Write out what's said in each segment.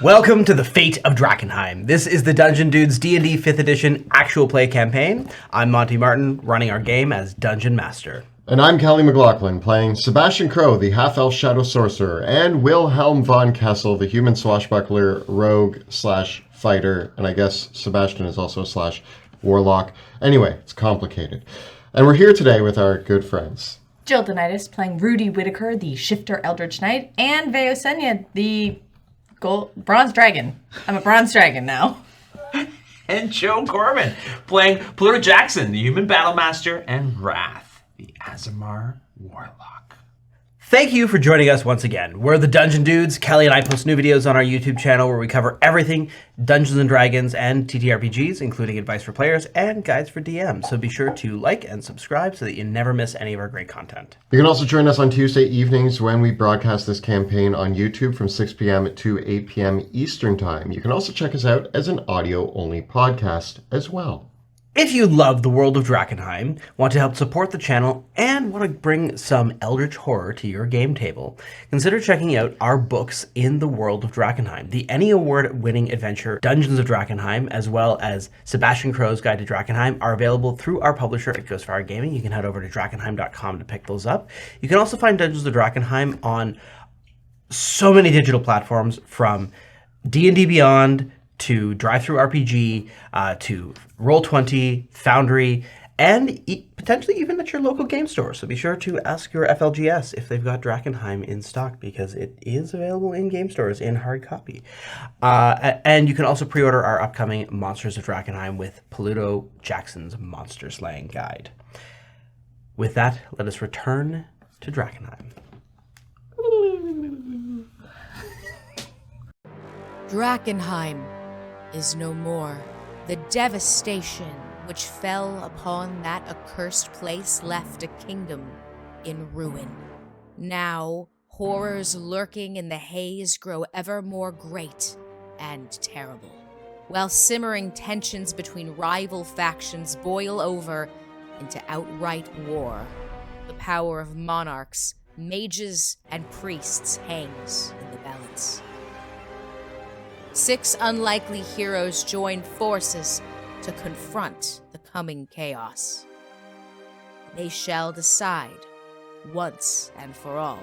Welcome to the Fate of Drakkenheim. This is the Dungeon Dudes D&D 5th edition actual play campaign. I'm Monty Martin, running our game as Dungeon Master. And I'm Callie McLaughlin, playing Sebastian Crow, the half-elf shadow sorcerer, and Wilhelm von Kessel, the human swashbuckler, rogue / fighter, and I guess Sebastian is also a / warlock. Anyway, it's complicated. And we're here today with our good friends. Jill Donitis playing Rudy Whitaker, the shifter eldritch knight, and Veosenia, the bronze dragon. I'm a bronze dragon now. And Joe Corbin playing Pluto Jackson, the human battlemaster, and Wrath, the Azamar warlock. Thank you for joining us once again. We're the Dungeon Dudes. Kelly and I post new videos on our YouTube channel where we cover everything Dungeons & Dragons and TTRPGs, including advice for players and guides for DMs. So be sure to like and subscribe so that you never miss any of our great content. You can also join us on Tuesday evenings when we broadcast this campaign on YouTube from 6 p.m. to 8 p.m. Eastern Time. You can also check us out as an audio-only podcast as well. If you love the world of Drakkenheim, want to help support the channel, and want to bring some eldritch horror to your game table, consider checking out our books in the world of Drakkenheim. The Emmy Award-winning adventure Dungeons of Drakkenheim, as well as Sebastian Crow's Guide to Drakkenheim, are available through our publisher at Ghostfire Gaming. You can head over to drakkenheim.com to pick those up. You can also find Dungeons of Drakkenheim on so many digital platforms, from D&D Beyond to DriveThruRPG, to Roll20, Foundry, and potentially even at your local game store. So be sure to ask your FLGS if they've got Drakkenheim in stock, because it is available in game stores in hard copy. And you can also pre-order our upcoming Monsters of Drakkenheim with Pluto Jackson's Monster Slaying Guide. With that, let us return to Drakkenheim. Drakkenheim is no more. The devastation which fell upon that accursed place left a kingdom in ruin. Now, horrors lurking in the haze grow ever more great and terrible, while simmering tensions between rival factions boil over into outright war. The power of monarchs, mages, and priests hangs in the balance. 6 unlikely heroes join forces to confront the coming chaos. They shall decide, once and for all,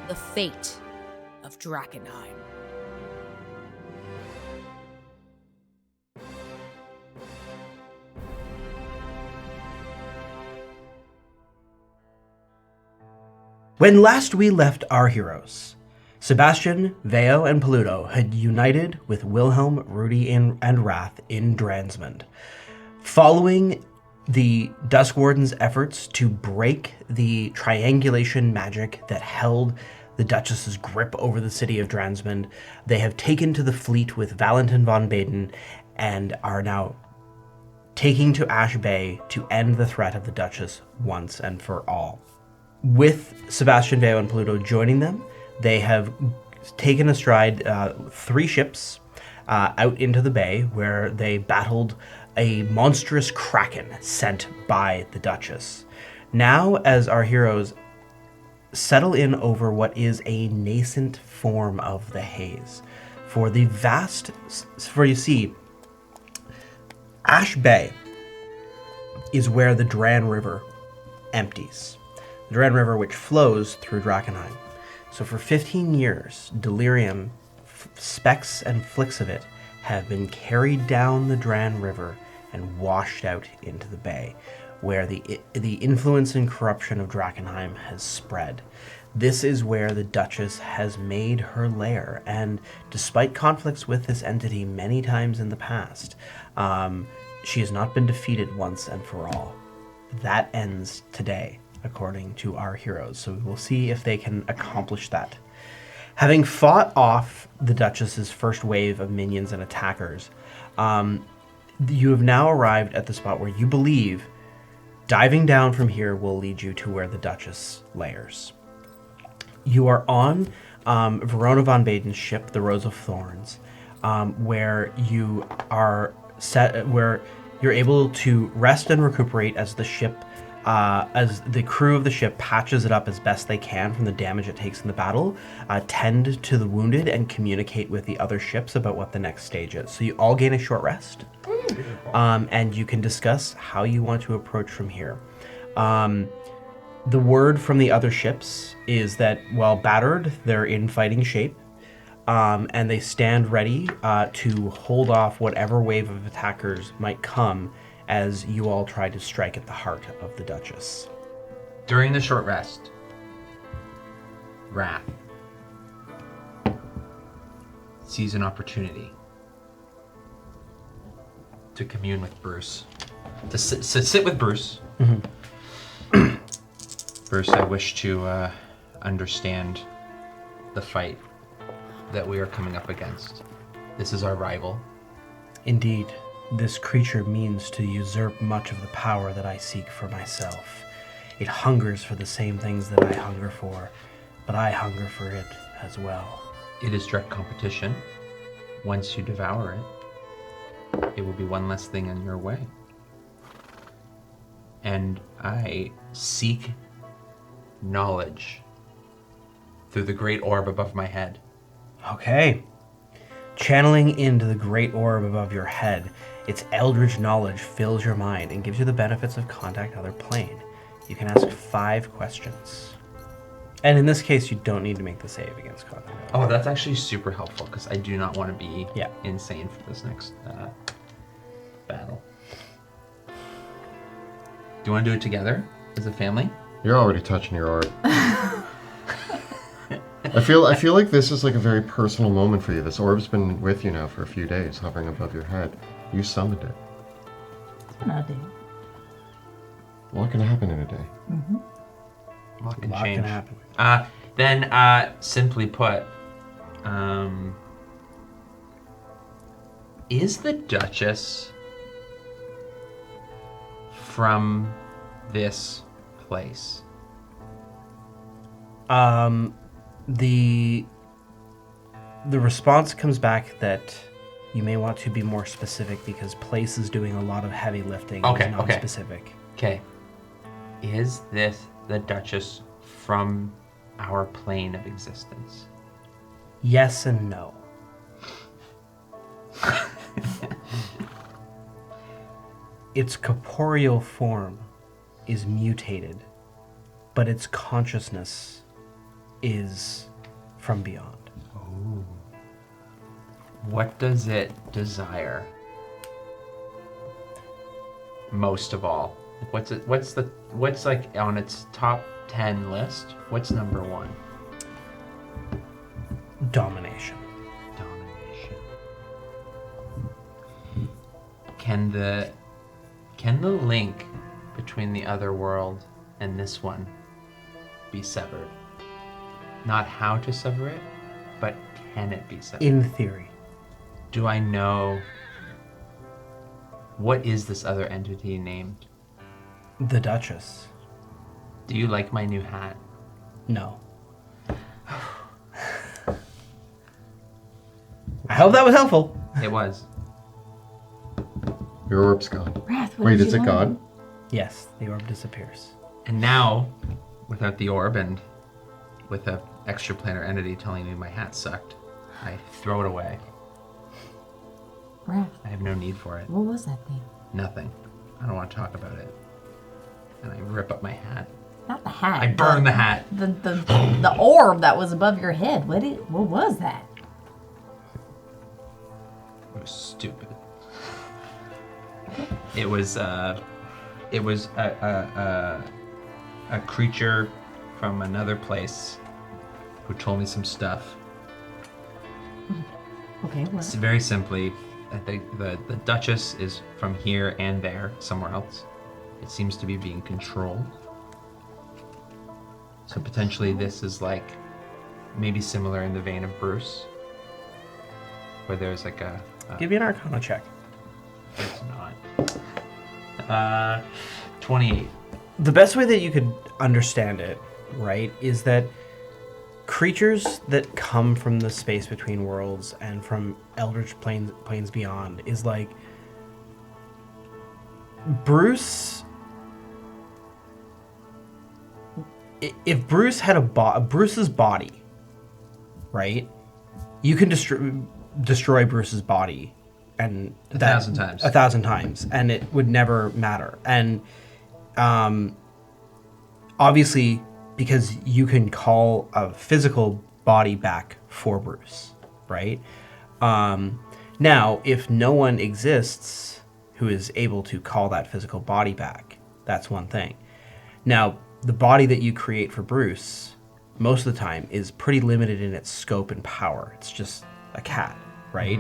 the fate of Drakkenheim. When last we left our heroes, Sebastian, Veo, and Pluto had united with Wilhelm, Rudy, and Wrath in Dransmund. Following the Dusk Wardens' efforts to break the triangulation magic that held the Duchess's grip over the city of Dransmund, they have taken to the fleet with Valentin von Baden and are now taking to Ash Bay to end the threat of the Duchess once and for all. With Sebastian, Veo, and Pluto joining them, they have taken astride 3 ships out into the bay, where they battled a monstrous kraken sent by the Duchess. Now, as our heroes settle in over what is a nascent form of the haze, for you see, Ash Bay is where the Dran River empties. The Dran River, which flows through Drakkenheim. So for 15 years, delirium, specks and flicks of it, have been carried down the Dran River and washed out into the bay, where the influence and corruption of Drakkenheim has spread. This is where the Duchess has made her lair, and despite conflicts with this entity many times in the past, she has not been defeated once and for all. That ends today, according to our heroes, so we will see if they can accomplish that. Having fought off the Duchess's first wave of minions and attackers, you have now arrived at the spot where you believe diving down from here will lead you to where the Duchess lairs. You are on Verona von Baden's ship, the Rose of Thorns, where you are where you're able to rest and recuperate as the ship as the crew of the ship patches it up as best they can from the damage it takes in the battle, tend to the wounded and communicate with the other ships about what the next stage is. So you all gain a short rest, and you can discuss how you want to approach from here. The word from the other ships is that, while battered, they're in fighting shape, and they stand ready to hold off whatever wave of attackers might come as you all try to strike at the heart of the Duchess. During the short rest, Wrath sees an opportunity to commune with Bruce. To sit with Bruce. Mm-hmm. Bruce, I wish to understand the fight that we are coming up against. This is our rival. Indeed, this creature means to usurp much of the power that I seek for myself. It hungers for the same things that I hunger for, but I hunger for it as well. It is direct competition. Once you devour it, it will be one less thing in your way. And I seek knowledge through the great orb above my head. Okay. Channeling into the great orb above your head, its eldritch knowledge fills your mind and gives you the benefits of contact other plane. You can ask 5 questions. And in this case, you don't need to make the save against contact. Oh, that's actually super helpful, because I do not want to be Yeah. insane for this next battle. Do you want to do it together as a family? You're already touching your orb. I feel like this is like a very personal moment for you. This orb's been with you now for a few days, hovering above your head. You summoned it. I did. A lot can happen in a day. Mm-hmm. A lot can A lot change. can happen. Then, simply put, is the Duchess from this place? The response comes back that you may want to be more specific because place is doing a lot of heavy lifting. Okay, It's non-specific. Okay. Is this the Duchess from our plane of existence? Yes and no. Its corporeal form is mutated, but its consciousness is from beyond. What does it desire most of all? What's like on its top 10 list? What's number 1? Domination. Domination. Can the link between the other world and this one be severed? Not how to sever it, but can it be severed? In theory. Do I know what is this other entity named? The Duchess. Do you like my new hat? No. I hope that was helpful. It was. Your orb's gone. Wrath, what Wait, did is you it learn? gone? Yes, the orb disappears. And now, without the orb and with an extraplanar entity telling me my hat sucked, I throw it away. Wrath, I have no need for it. what was that thing? Nothing. I don't want to talk about it. And I rip up my hat. Not the hat. I burn the hat. The orb that was above your head. What was that? It was stupid. It was a creature from another place who told me some stuff. Okay, what? It's very simply, I think the Duchess is from here and there, somewhere else. It seems to be being controlled. So potentially this is like maybe similar in the vein of Bruce, where there's like a Give me an Arcana check. it's not 28. The best way that you could understand it, right, is that creatures that come from the space between worlds and from eldritch planes beyond is like Bruce if Bruce had Bruce's body, right? You can destroy Bruce's body, and 1,000 times. 1,000 times, and it would never matter. And obviously, because you can call a physical body back for Bruce, right? Now, if no one exists who is able to call that physical body back, that's one thing. Now, the body that you create for Bruce, most of the time, is pretty limited in its scope and power. It's just a cat, right?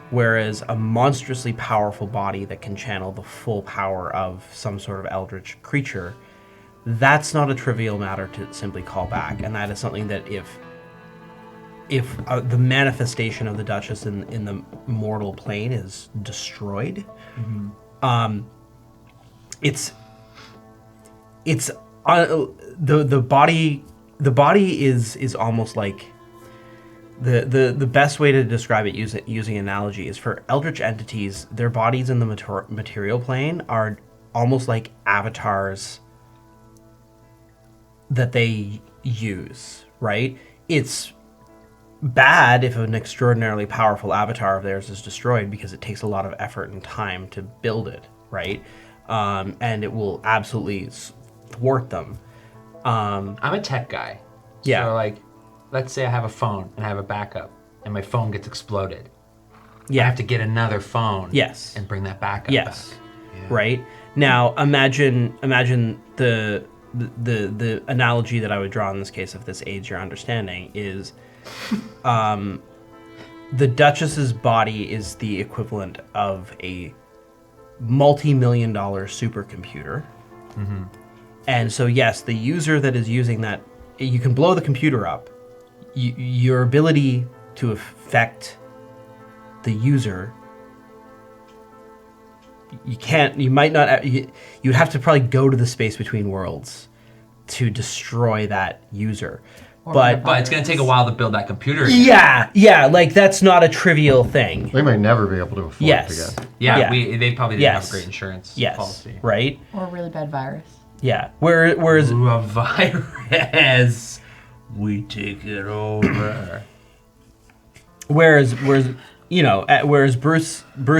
Whereas a monstrously powerful body that can channel the full power of some sort of eldritch creature, that's not a trivial matter to simply call back. And that is something that if the manifestation of the Duchess in the mortal plane is destroyed, it's the body is almost like the best way to describe it using analogy is for eldritch entities, their bodies in the material plane are almost like avatars that they use, right? It's bad if an extraordinarily powerful avatar of theirs is destroyed because it takes a lot of effort and time to build it, right? And it will absolutely thwart them. I'm a tech guy. Yeah. So, like, let's say I have a phone and I have a backup and my phone gets exploded. Yeah. I have to get another phone. Yes. And bring that backup Yes. back. Yeah. Right? Now, imagine the analogy that I would draw in this case, if this aids your understanding, is the Duchess's body is the equivalent of a multi-million-dollar supercomputer. And so, yes, the user that is using that, you can blow the computer up. Your ability to affect the user, you might not, you'd have to probably go to the space between worlds to destroy that user. But it's going to take a while to build that computer again. yeah, like that's not a trivial thing. They might never be able to afford Yes. it again. Yeah, Yeah. they probably didn't have Yes. a great insurance Yes, policy. right? Or a really bad virus. Yeah. Whereas Ooh, a virus. We take it over. Whereas Bruce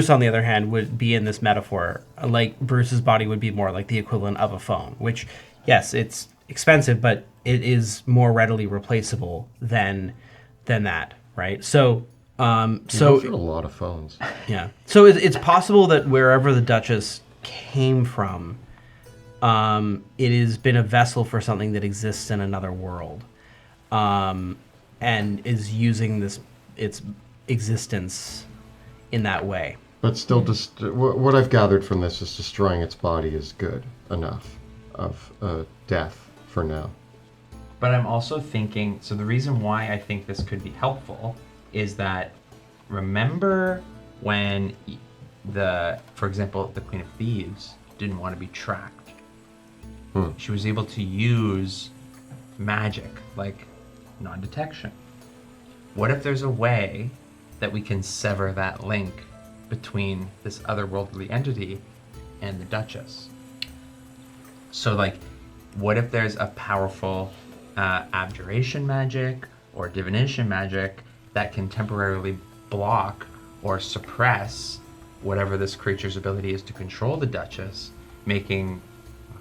on the other hand would be in this metaphor, like Bruce's body would be more like the equivalent of a phone, which, yes, it's expensive, but it is more readily replaceable than that, right? So, You go through a lot of phones. yeah. So it's possible that wherever the Duchess came from, it has been a vessel for something that exists in another world, and is using its existence in that way. But still, what I've gathered from this is destroying its body is good enough of death for now. But I'm also thinking, so the reason why I think this could be helpful is that, remember when for example, the Queen of Thieves didn't want to be tracked. She was able to use magic, like non-detection. What if there's a way that we can sever that link between this otherworldly entity and the Duchess? So, like, what if there's a powerful abjuration magic or divination magic that can temporarily block or suppress whatever this creature's ability is to control the Duchess, making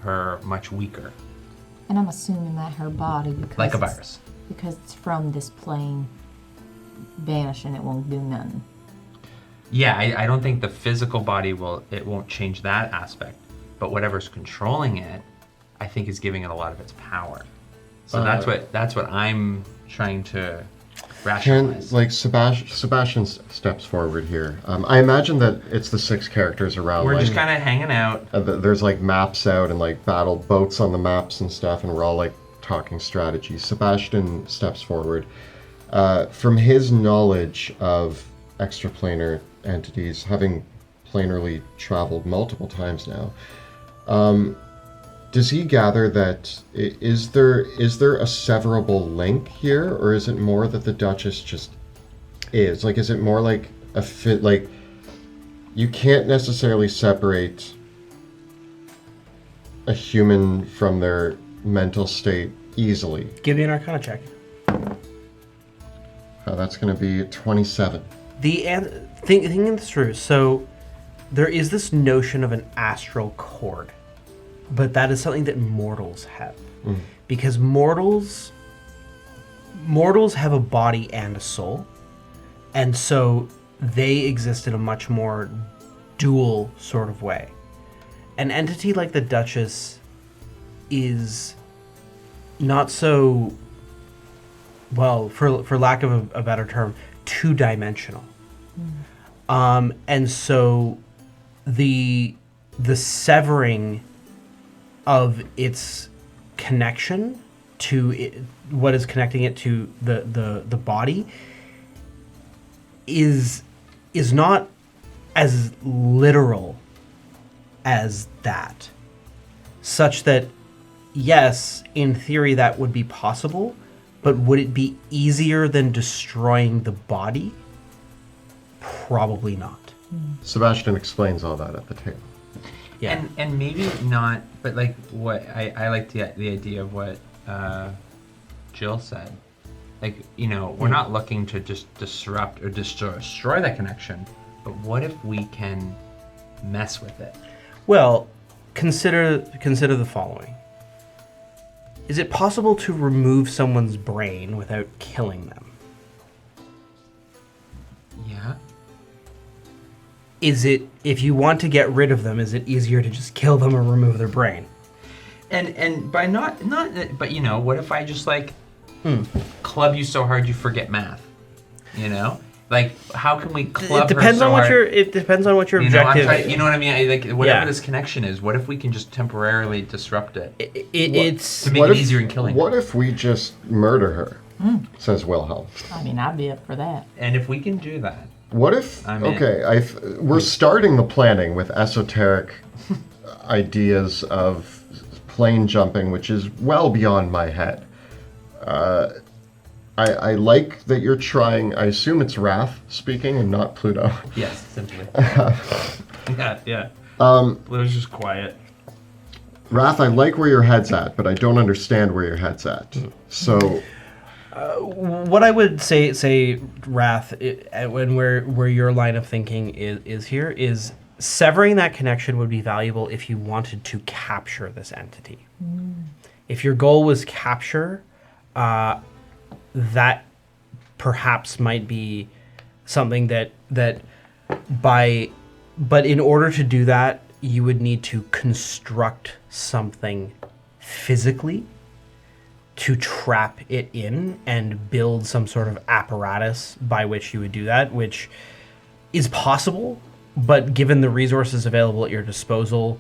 her much weaker? And I'm assuming that her body, because Like a virus. because it's from this plane, vanish and it won't do nothing. Yeah, I don't think the physical body won't change that aspect, but whatever's controlling it, I think is giving it a lot of its power. So that's what I'm trying to rationalize. Sebastian steps forward here. I imagine that it's the 6 characters around. We're like, just kind of hanging out. There's like maps out and like battle boats on the maps and stuff, and we're all like talking strategy. Sebastian steps forward. From his knowledge of extraplanar entities, having planarly traveled multiple times now, does he gather that is there a severable link here, or is it more that the Duchess just is? Like, is it more like a fit? Like, you can't necessarily separate a human from their mental state easily. Give me an Arcana check. That's going to be 27. Thinking this through, so there is this notion of an astral cord, but that is something that mortals have. Because mortals have a body and a soul, and so they exist in a much more dual sort of way. An entity like the Duchess is not so, well, for lack of a better term, two-dimensional. And so the severing of its connection to what is connecting it to the body is not as literal as that, such that yes, in theory that would be possible, but would it be easier than destroying the body? Probably not. Sebastian explains all that at the table. Yeah. And maybe not, but like what I like the idea of what Jill said. Like, we're not looking to just disrupt or destroy that connection, but what if we can mess with it? Well, consider the following. Is it possible to remove someone's brain without killing them? Yeah. Is it, if you want to get rid of them, is it easier to just kill them or remove their brain? And by not, but what if I just club you so hard you forget math? Like, how can we club It depends her so on what hard? it depends on what your You know, objective. you know what I mean? Whatever Yeah. this connection is, what if we can just temporarily disrupt it It's to make it easier in killing What her? if we just murder her? Says Wilhelm. I mean, I'd be up for that. And if we can do that, What if? I'm in. Okay, we're starting the planning with esoteric ideas of plane jumping, which is well beyond my head. I like that you're trying. I assume it's Wrath speaking and not Pluto. yes, simply. yeah. It was just quiet. Wrath, I like where your head's at, but I don't understand where your head's at. So, what I would say, Wrath, where your line of thinking is here is severing that connection would be valuable if you wanted to capture this entity. If your goal was capture, that perhaps might be something but in order to do that, you would need to construct something physically to trap it in and build some sort of apparatus by which you would do that, which is possible, but given the resources available at your disposal,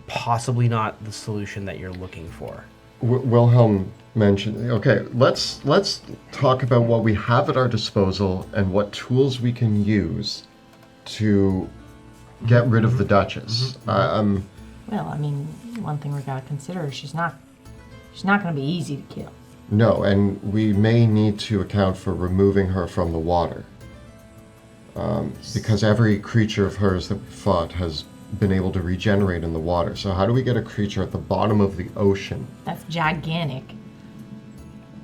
possibly not the solution that you're looking for. Wilhelm mentioned. Okay, let's talk about what we have at our disposal and what tools we can use to get rid of the Duchess. Well, I mean, one thing we gotta consider is she's not gonna be easy to kill. No, and we may need to account for removing her from the water. Because every creature of hers that we fought has been able to regenerate in the water. So how do we get a creature at the bottom of the ocean? That's gigantic.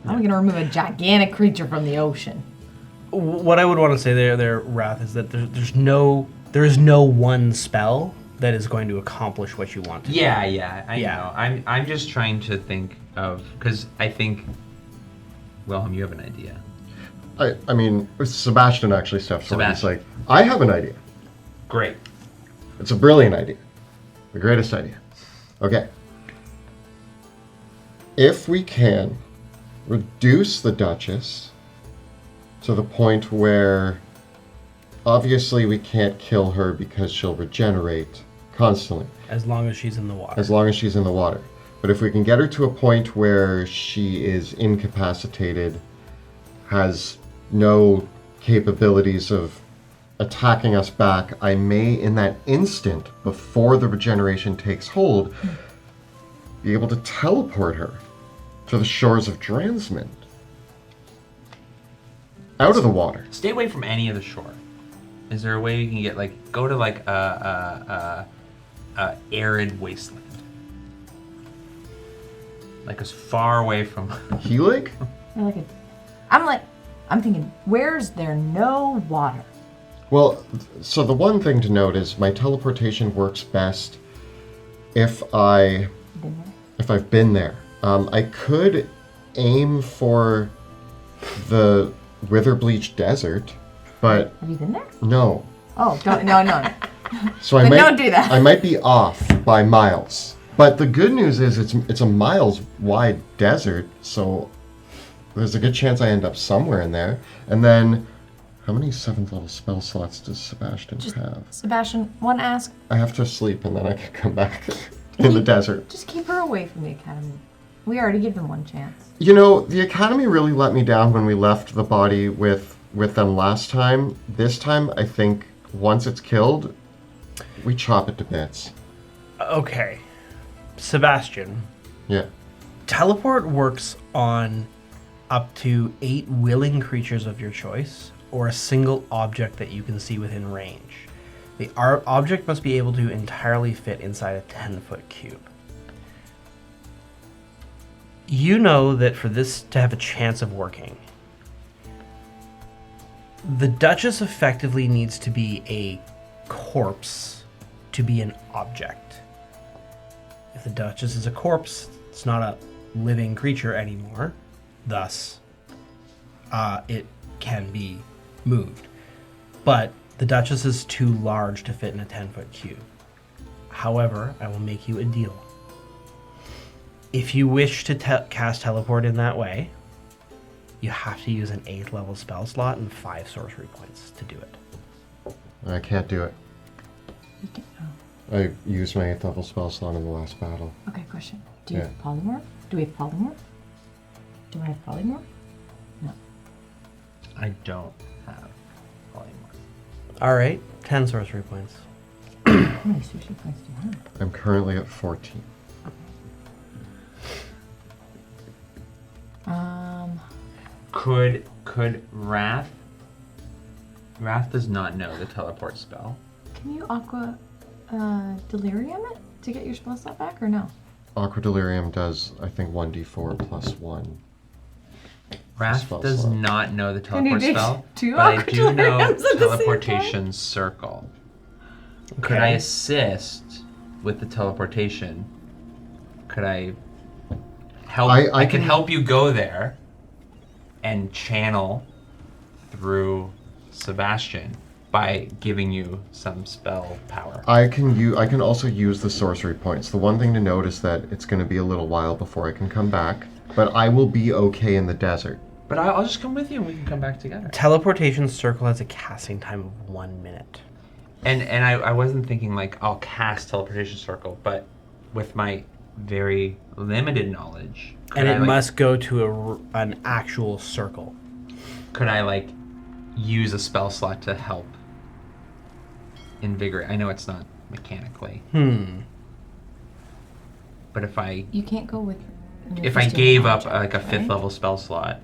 How are we gonna remove a gigantic creature from the ocean? What I would want to say there, Wrath, is that there is no one spell that is going to accomplish what you want to. Yeah, I Yeah. know. I'm just trying to think of, because I think, Wilhelm, you have an idea. I mean, Sebastian actually steps forward. He's Sebastian. like, I have an idea. Great. It's a brilliant idea. The greatest idea. Okay. If we can reduce the Duchess to the point where obviously we can't kill her because she'll regenerate constantly. As long as she's in the water. As long as she's in the water. But if we can get her to a point where she is incapacitated, has no capabilities of attacking us back, I may, in that instant, before the regeneration takes hold, be able to teleport her to the shores of Dransmond. Out of the water. Stay away from any of the shore. Is there a way you can get, go to, a arid wasteland? Like as far away from. Helig? You're like I'm thinking, where's there no water? Well, so the one thing to note is my teleportation works best if I've been there. I could aim for the Witherbleach Desert, but Have you been there? no. Oh, no. So I Then might, don't do that. I might be off by miles. But the good news is it's a miles wide desert, so there's a good chance I end up somewhere in there. And then, how many 7th level spell slots does Sebastian have? Sebastian, one ask. I have to sleep and then I can come back in the desert. Just keep her away from the academy. We already gave them one chance. You know, the academy really let me down when we left the body with them last time. This time, I think once it's killed, we chop it to bits. Okay. Sebastian, Yeah. teleport works on up to 8 willing creatures of your choice, or a single object that you can see within range. The object must be able to entirely fit inside a 10-foot cube. You know that for this to have a chance of working, the Duchess effectively needs to be a corpse to be an object. If the Duchess is a corpse, it's not a living creature anymore. Thus, it can be moved. But the Duchess is too large to fit in a 10-foot cube. However, I will make you a deal. If you wish to cast teleport in that way, you have to use an 8th level spell slot and 5 sorcery points to do it. I can't do it. You can, I used my 8th level spell slot in the last battle. okay, question. Do you have polymorph? Do we have polymorph? Do I have polymorph? No. I don't have polymorph. All right, 10 sorcery points. How many sorcery points do you have? I'm currently at 14. Could Wrath does not know the teleport spell. Can you aqua delirium it to get your spell slot back or no? Aqua Delirium does, I think, 1d4 plus 1. Wrath Spell does slot. not know the you teleport do spell, two but I Aqua do know Deliriums at the same teleportation circle. Could I Okay. assist with the teleportation? Could I help? I I can can- help you go there and channel through Sebastian by giving you some spell power. I can also use the sorcery points. The one thing to note is that it's going to be a little while before I can come back, but I will be okay in the desert. But I'll just come with you and we can come back together. Teleportation circle has a casting time of 1 minute. And I wasn't thinking like I'll cast teleportation circle, but with my very limited knowledge, And I, it like, must go to an actual circle. could I like use a spell slot to help invigorate? I know it's not mechanically, but if I You can't go with. if I gave up like a 5th level spell slot,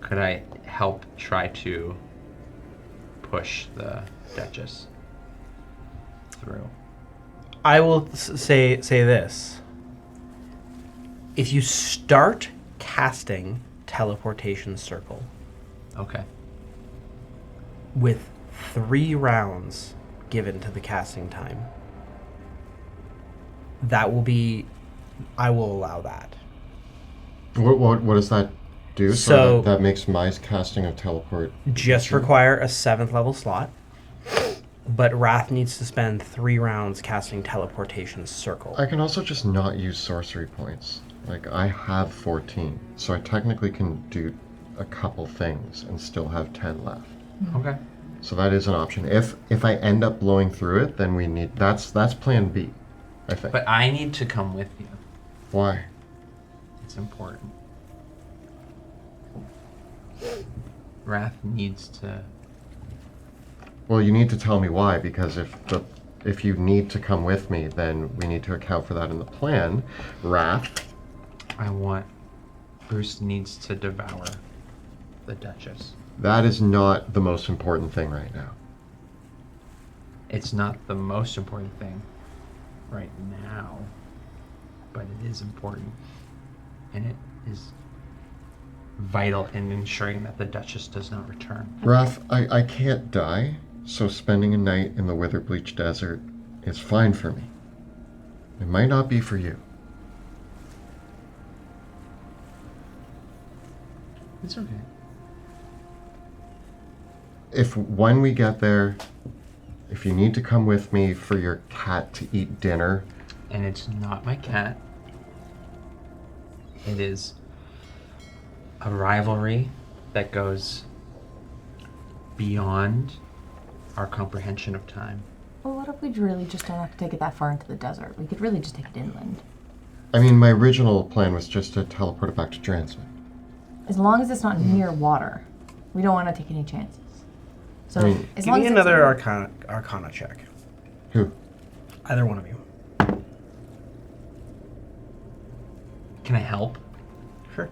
could I help try to push the Duchess through? I will say this. If you start casting teleportation circle Okay. with 3 rounds given to the casting time, that will be, I will allow that. What does that do? So- that makes my casting of teleport. Just require a 7th level slot, but Wrath needs to spend 3 rounds casting teleportation circle. I can also just not use sorcery points. Like, I have 14, so I technically can do a couple things and still have 10 left. Okay. So that is an option. If I end up blowing through it, then we need that's plan B, I think. But I need to come with you. Why? It's important. Wrath needs to. Well, you need to tell me why, because if you need to come with me, then we need to account for that in the plan. Wrath. Bruce needs to devour the Duchess. That is not the most important thing right now. It's not the most important thing right now, but it is important. and it is vital in ensuring that the Duchess does not return. Raph, I can't die, so spending a night in the Witherbleach Desert is fine for me. It might not be for you. It's okay. If when we get there, if you need to come with me for your cat to eat dinner, And it's not my cat. It is a rivalry that goes beyond our comprehension of time. Well, what if we really just don't have to take it that far into the desert? We could really just take it inland. I mean, my original plan was just to teleport it back to Dransman. As long as it's not near water. We don't want to take any chances. So, I mean, as Give long me as another it's arcana check. Who? Either one of you. Can I help? Sure.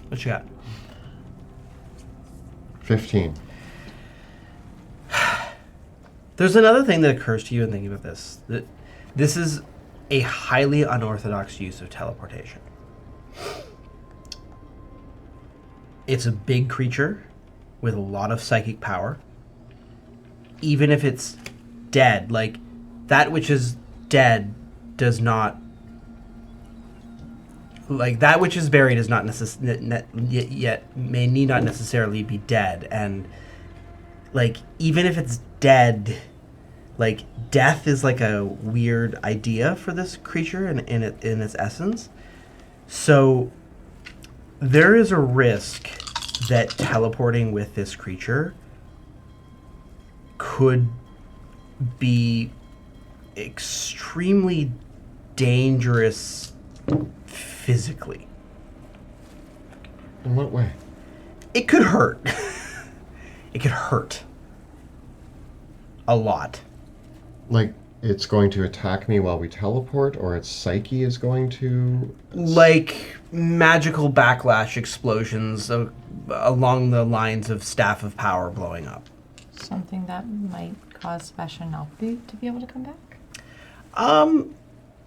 What you got? 15. There's another thing that occurs to you in thinking about this. That this is a highly unorthodox use of teleportation. It's a big creature with a lot of psychic power. Even if it's dead, like that which is dead does not, like that which is buried is not yet may need not necessarily be dead, and like even if it's dead, like death is like a weird idea for this creature in its essence. So there is a risk that teleporting with this creature could be extremely dangerous physically. In what way? It could hurt. It could hurt a lot. Like, it's going to attack me while we teleport, or its psyche is going to... Like magical backlash explosions along the lines of Staff of Power blowing up. something that might cause Sebastian not to be able to come back?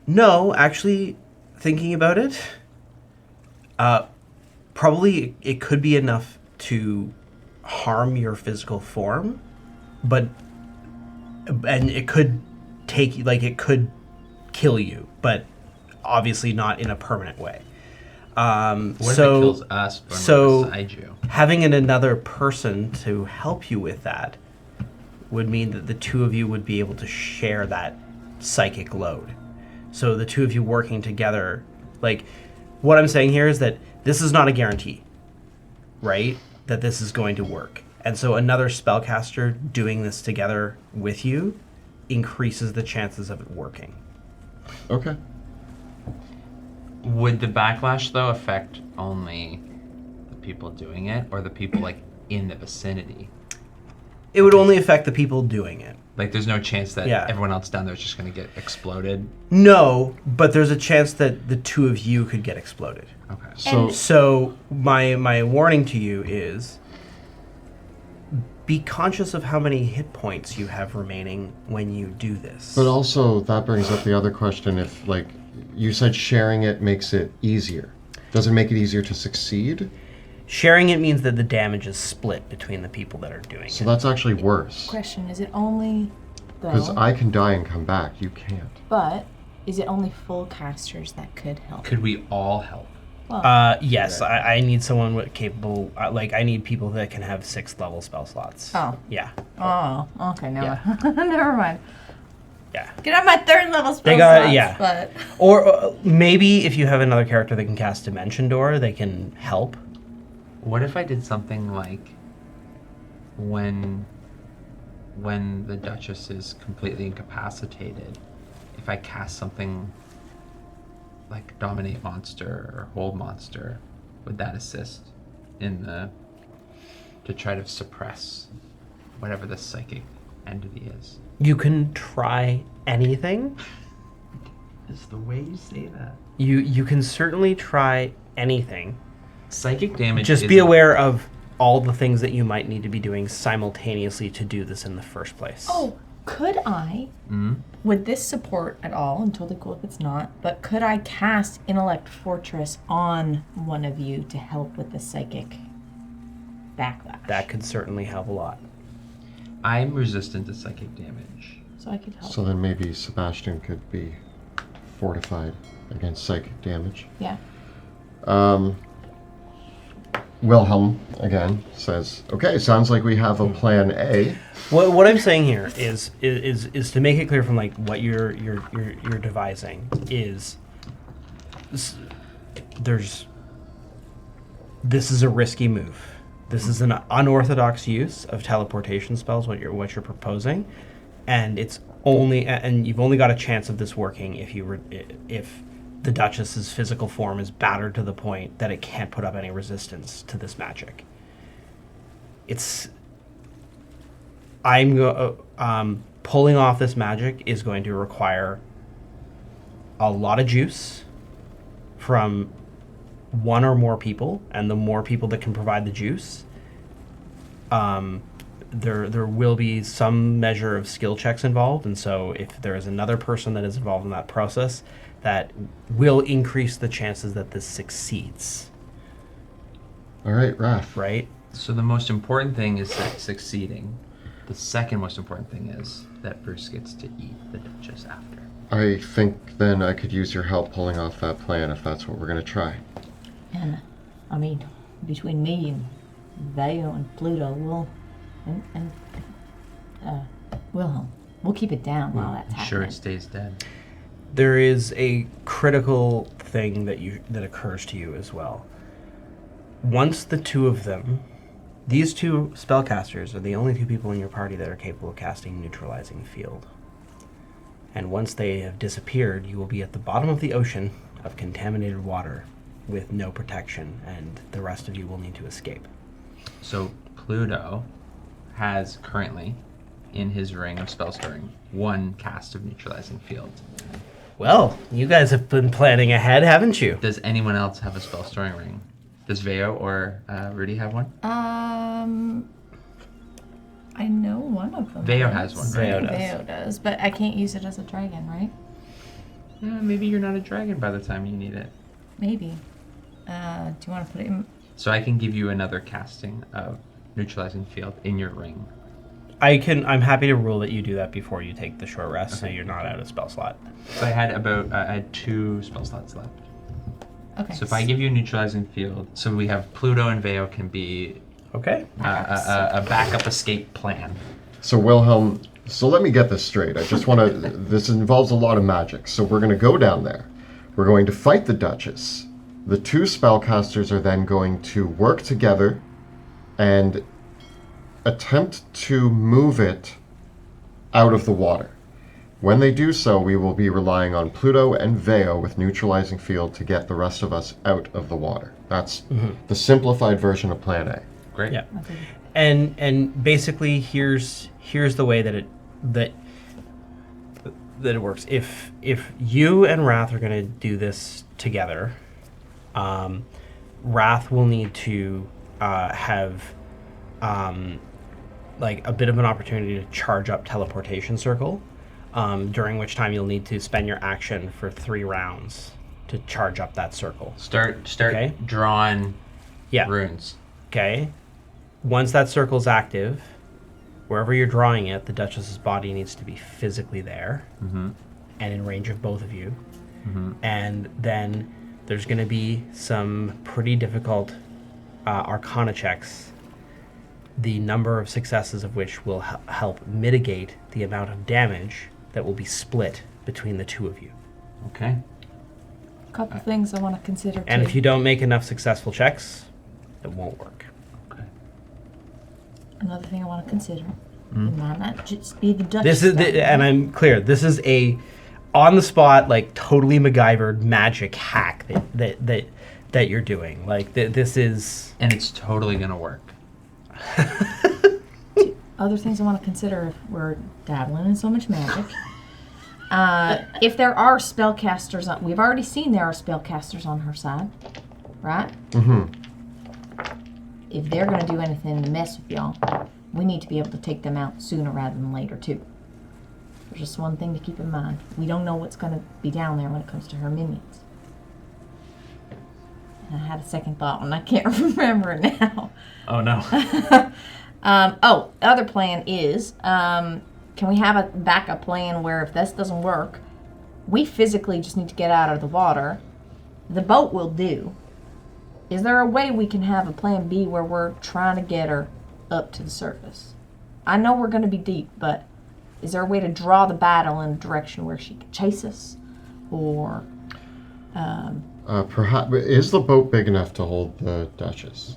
No, actually, thinking about it, probably it could be enough to harm your physical form, and it could it could kill you, but obviously not in a permanent way. What if it kills us when we're beside you? Having another person to help you with that would mean that the two of you would be able to share that psychic load. So the two of you working together, like, what I'm saying here is that this is not a guarantee, right? That this is going to work. And so another spellcaster doing this together with you increases the chances of it working. Okay. Would the backlash, though, affect only the people doing it, or the people, like, in the vicinity? It would only affect the people doing it. Like, there's no chance that Yeah. everyone else down there is just going to get exploded? No, but there's a chance that the two of you could get exploded. Okay. So my warning to you is be conscious of how many hit points you have remaining when you do this. But also, that brings up the other question. If, like, you said sharing it makes it easier. Does it make it easier to succeed? Sharing it means that the damage is split between the people that are doing So it. that's actually worse. Question, is it only, Because though, I can die and come back. You can't. but is it only full casters that could help? Could we all help? Well, Yes, I need someone capable, I need people that can have 6th level spell slots. Oh. Yeah, oh, okay, Yeah. never mind. yeah. Get on my 3rd level spell They got- slots, yeah. but Or maybe if you have another character that can cast Dimension Door, they can help. What if I did something like when the Duchess is completely incapacitated, if I cast something like Dominate Monster or Hold Monster, would that assist to try to suppress whatever the psychic entity is? You can try anything. Is the way you say that. You can certainly try anything. Psychic damage Just is be aware of all the things that you might need to be doing simultaneously to do this in the first place. Oh, Could I, would this support at all? I'm totally cool if it's not, but could I cast Intellect Fortress on one of you to help with the psychic backlash? That could certainly help a lot. I'm resistant to psychic damage. So I could help. So then maybe Sebastian could be fortified against psychic damage. Yeah. Wilhelm, again, says, okay, sounds like we have a plan A. What I'm saying here is to make it clear from like what you're devising is this is a risky move. This is an unorthodox use of teleportation spells. What you're proposing, and you've only got a chance of this working if the Duchess's physical form is battered to the point that it can't put up any resistance to this magic. Pulling off this magic is going to require a lot of juice from one or more people, and the more people that can provide the juice, there will be some measure of skill checks involved, and so if there is another person that is involved in that process, that will increase the chances that this succeeds. All right, Raph. Right? So the most important thing is succeeding. The second most important thing is that Bruce gets to eat the Duchess after. I think then I could use your help pulling off that plan if that's what we're going to try. And, I mean, between me and Vale and Pluto, Wilhelm, we'll keep it down while that's happening. Sure, it stays dead. There is a critical thing that occurs to you as well. Once the two of them, these two spellcasters are the only two people in your party that are capable of casting Neutralizing Field. And once they have disappeared, you will be at the bottom of the ocean of contaminated water with no protection, and the rest of you will need to escape. So Pluto has currently, in his ring of spell storing, 1 cast of Neutralizing Field. Well, you guys have been planning ahead, haven't you? Does anyone else have a spell storing ring? Does Veo or Rudy have one? I know one of them. Veo does. has one, right? Veo does, but I can't use it as a dragon, right? Yeah, maybe you're not a dragon by the time you need it. Maybe. Do you want to put it in? So I can give you another casting of Neutralizing Field in your ring. I'm happy to rule that you do that before you take the short rest, so you're not out of spell slot. So I had 2 spell slots left. Okay. So if I give you Neutralizing Field, so we have Pluto and Veo can be Okay. a backup escape plan. So Wilhelm, so let me get this straight. I just want to, this involves a lot of magic. So we're going to go down there. We're going to fight the Duchess. The 2 spellcasters are then going to work together and attempt to move it out of the water. When they do so, we will be relying on Pluto and Veo with Neutralizing Field to get the rest of us out of the water. That's the simplified version of Plan A. Great. Yeah. And basically here's the way that it works. If you and Wrath are going to do this together, Wrath will need to have like a bit of an opportunity to charge up Teleportation Circle, during which time you'll need to spend your action for 3 rounds to charge up that circle. Start Okay. drawing Yeah. runes. Okay. Once that circle's active, wherever you're drawing it, the Duchess's body needs to be physically there and in range of both of you. And then there's going to be some pretty difficult Arcana checks, the number of successes of which will help mitigate the amount of damage that will be split between the 2 of you. Okay. A couple things I want to consider And too. if you don't make enough successful checks, it won't work. Okay. Another thing I want to consider. It might not just be the Duchess. This is, and I'm clear, this is a on-the-spot, like, totally MacGyvered magic hack that you're doing. Like, this is... And it's totally gonna work. Other things I want to consider if we're dabbling in so much magic. If there are spellcasters on, we've already seen there are spellcasters on her side, right? If they're going to do anything to mess with y'all, we need to be able to take them out sooner rather than later too. There's just one thing to keep in mind. We don't know what's going to be down there when it comes to her minions. And I had a second thought and I can't remember it now. Oh no. The other plan is, can we have a backup plan where if this doesn't work, we physically just need to get out of the water. The boat will do. Is there a way we can have a plan B where we're trying to get her up to the surface? I know we're going to be deep, but is there a way to draw the battle in a direction where she can chase us? Or... perhaps... Is the boat big enough to hold the Duchess?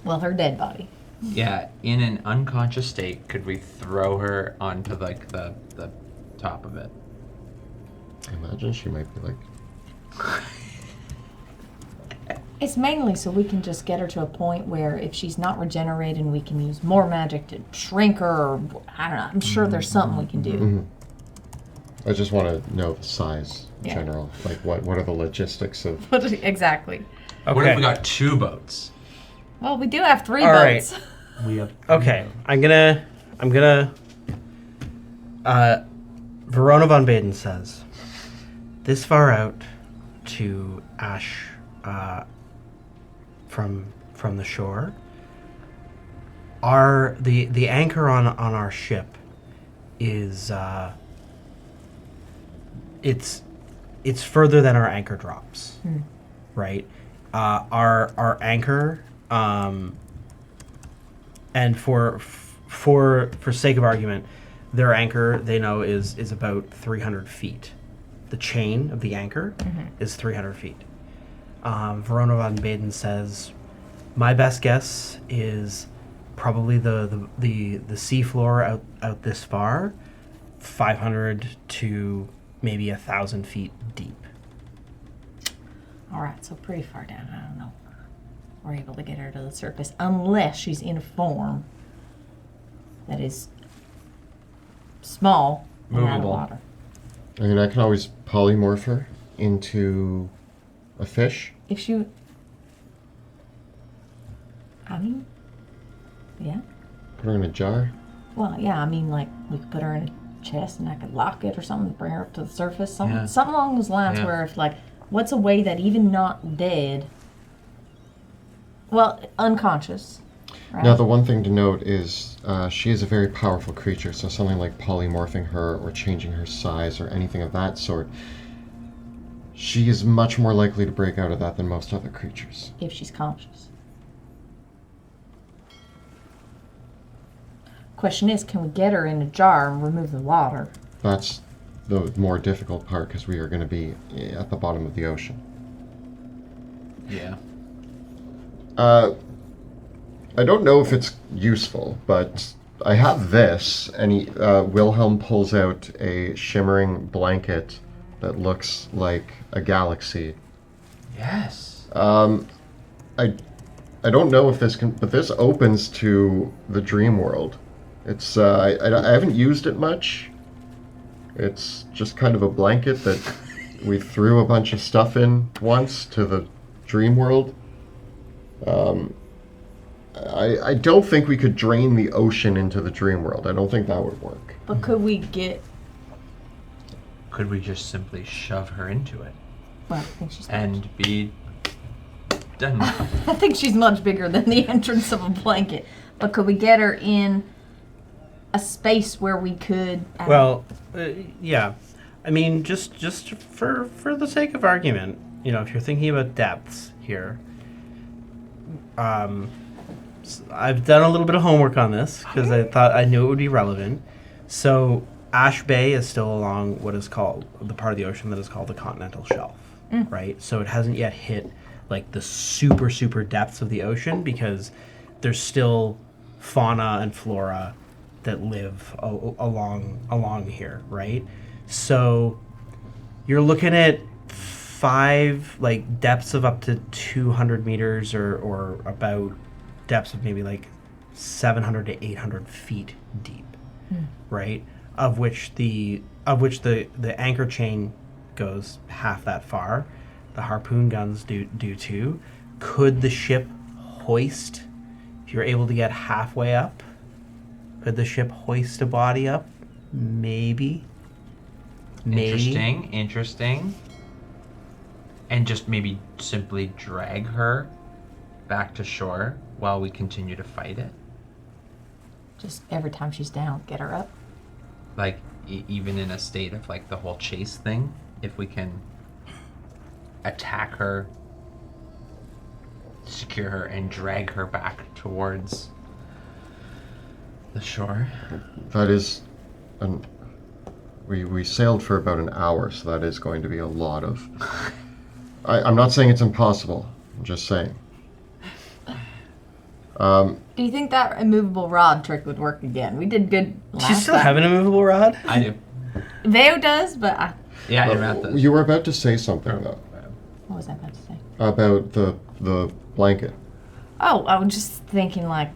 well, her dead body. Yeah, in an unconscious state, could we throw her onto like the top of it? I imagine she might be like... It's mainly so we can just get her to a point where if she's not regenerating, we can use more magic to shrink her, or I don't know. I'm sure there's something we can do. Mm-hmm. I just want to know the size in Yeah. general. Like, what are the logistics of... Exactly. Okay. What if we got 2 boats? Well, we do have 3 All boats. right. We have. Okay, I'm gonna. Verona von Baden says, this far out to Ash, from the shore, the anchor on our ship is it's further than our anchor drops, right? Our anchor. And for sake of argument, their anchor, they know, is about 300 feet. The chain of the anchor is 300 feet. Verona von Baden says, my best guess is probably the seafloor out this far, 500 to maybe 1,000 feet deep. All right, so pretty far down. I don't know. We're able to get her to the surface unless she's in a form that is small and out of Movable. water. I mean, I can always polymorph her into a fish. If she... I mean... Yeah. Put her in a jar. Well, yeah, I mean, like, we could put her in a chest and I could lock it or something, bring her up to the surface. Yeah. Something along those lines Yeah. where if, like, what's a way that even not dead... Well, unconscious. Right? Now, the one thing to note is she is a very powerful creature, so something like polymorphing her or changing her size or anything of that sort, she is much more likely to break out of that than most other creatures. If she's conscious. Question is, can we get her in a jar and remove the water? That's the more difficult part because we are going to be at the bottom of the ocean. Yeah. I don't know if it's useful, but I have this, and Wilhelm pulls out a shimmering blanket that looks like a galaxy. Yes. I don't know if this can, but this opens to the dream world. It's I haven't used it much. It's just kind of a blanket that we threw a bunch of stuff in once to the dream world. I don't think we could drain the ocean into the dream world. I don't think that would work. But could we get... Could we just simply shove her into it Well, I think she's... and be done with it? I think she's much bigger than the entrance of a blanket. But could we get her in a space where we could... Well, yeah. I mean, just for the sake of argument, you know, if you're thinking about depths here, I've done a little bit of homework on this because I thought I knew it would be relevant. So Ash Bay is still along what is called the part of the ocean that is called the continental shelf, right? So it hasn't yet hit like the super depths of the ocean because there's still fauna and flora that live along here, right? So you're looking at 5 like depths of up to 200 meters or about depths of maybe like 700 to 800 feet deep, right? Of which the anchor chain goes half that far. The harpoon guns do too. Could the ship hoist? If you're able to get halfway up, could the ship hoist a body up? Maybe. Interesting. And just maybe simply drag her back to shore while we continue to fight it. Just every time she's down, get her up. Like, even in a state of, like, the whole chase thing, if we can attack her, secure her, and drag her back towards the shore. That is... We sailed for about an hour, so that is going to be a lot of... I'm not saying it's impossible. I'm just saying. Do you think that immovable rod trick would work again? We did good last Do you still time. have an immovable rod? I do. Veo does, but Yeah, I wrapped this. You were about to say something, though. what was I about to say? About the blanket. Oh, I was just thinking, like,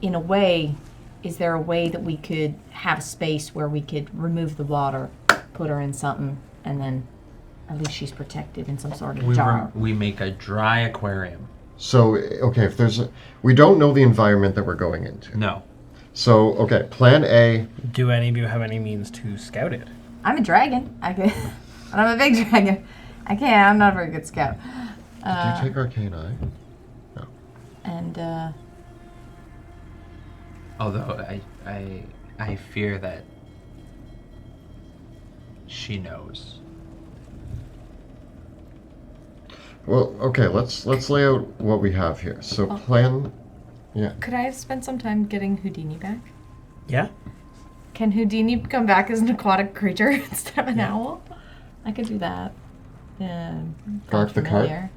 in a way, is there a way that we could have a space where we could remove the water, put her in something, and then at least she's protected in some sort of jar? We make a dry aquarium. So, okay, if there's we don't know the environment that we're going into. No. So, okay, plan A. Do any of you have any means to scout it? I'm a dragon. I can, and I'm a big dragon. I can't. I'm not a very good scout. Do you take Arcane Eye? No. And Although I fear that she knows. Well, okay, let's lay out what we have here. So plan... Yeah. could I spend some time getting Houdini back? Yeah? Can Houdini come back as an aquatic creature instead of an owl? I could do that. Garp the carp?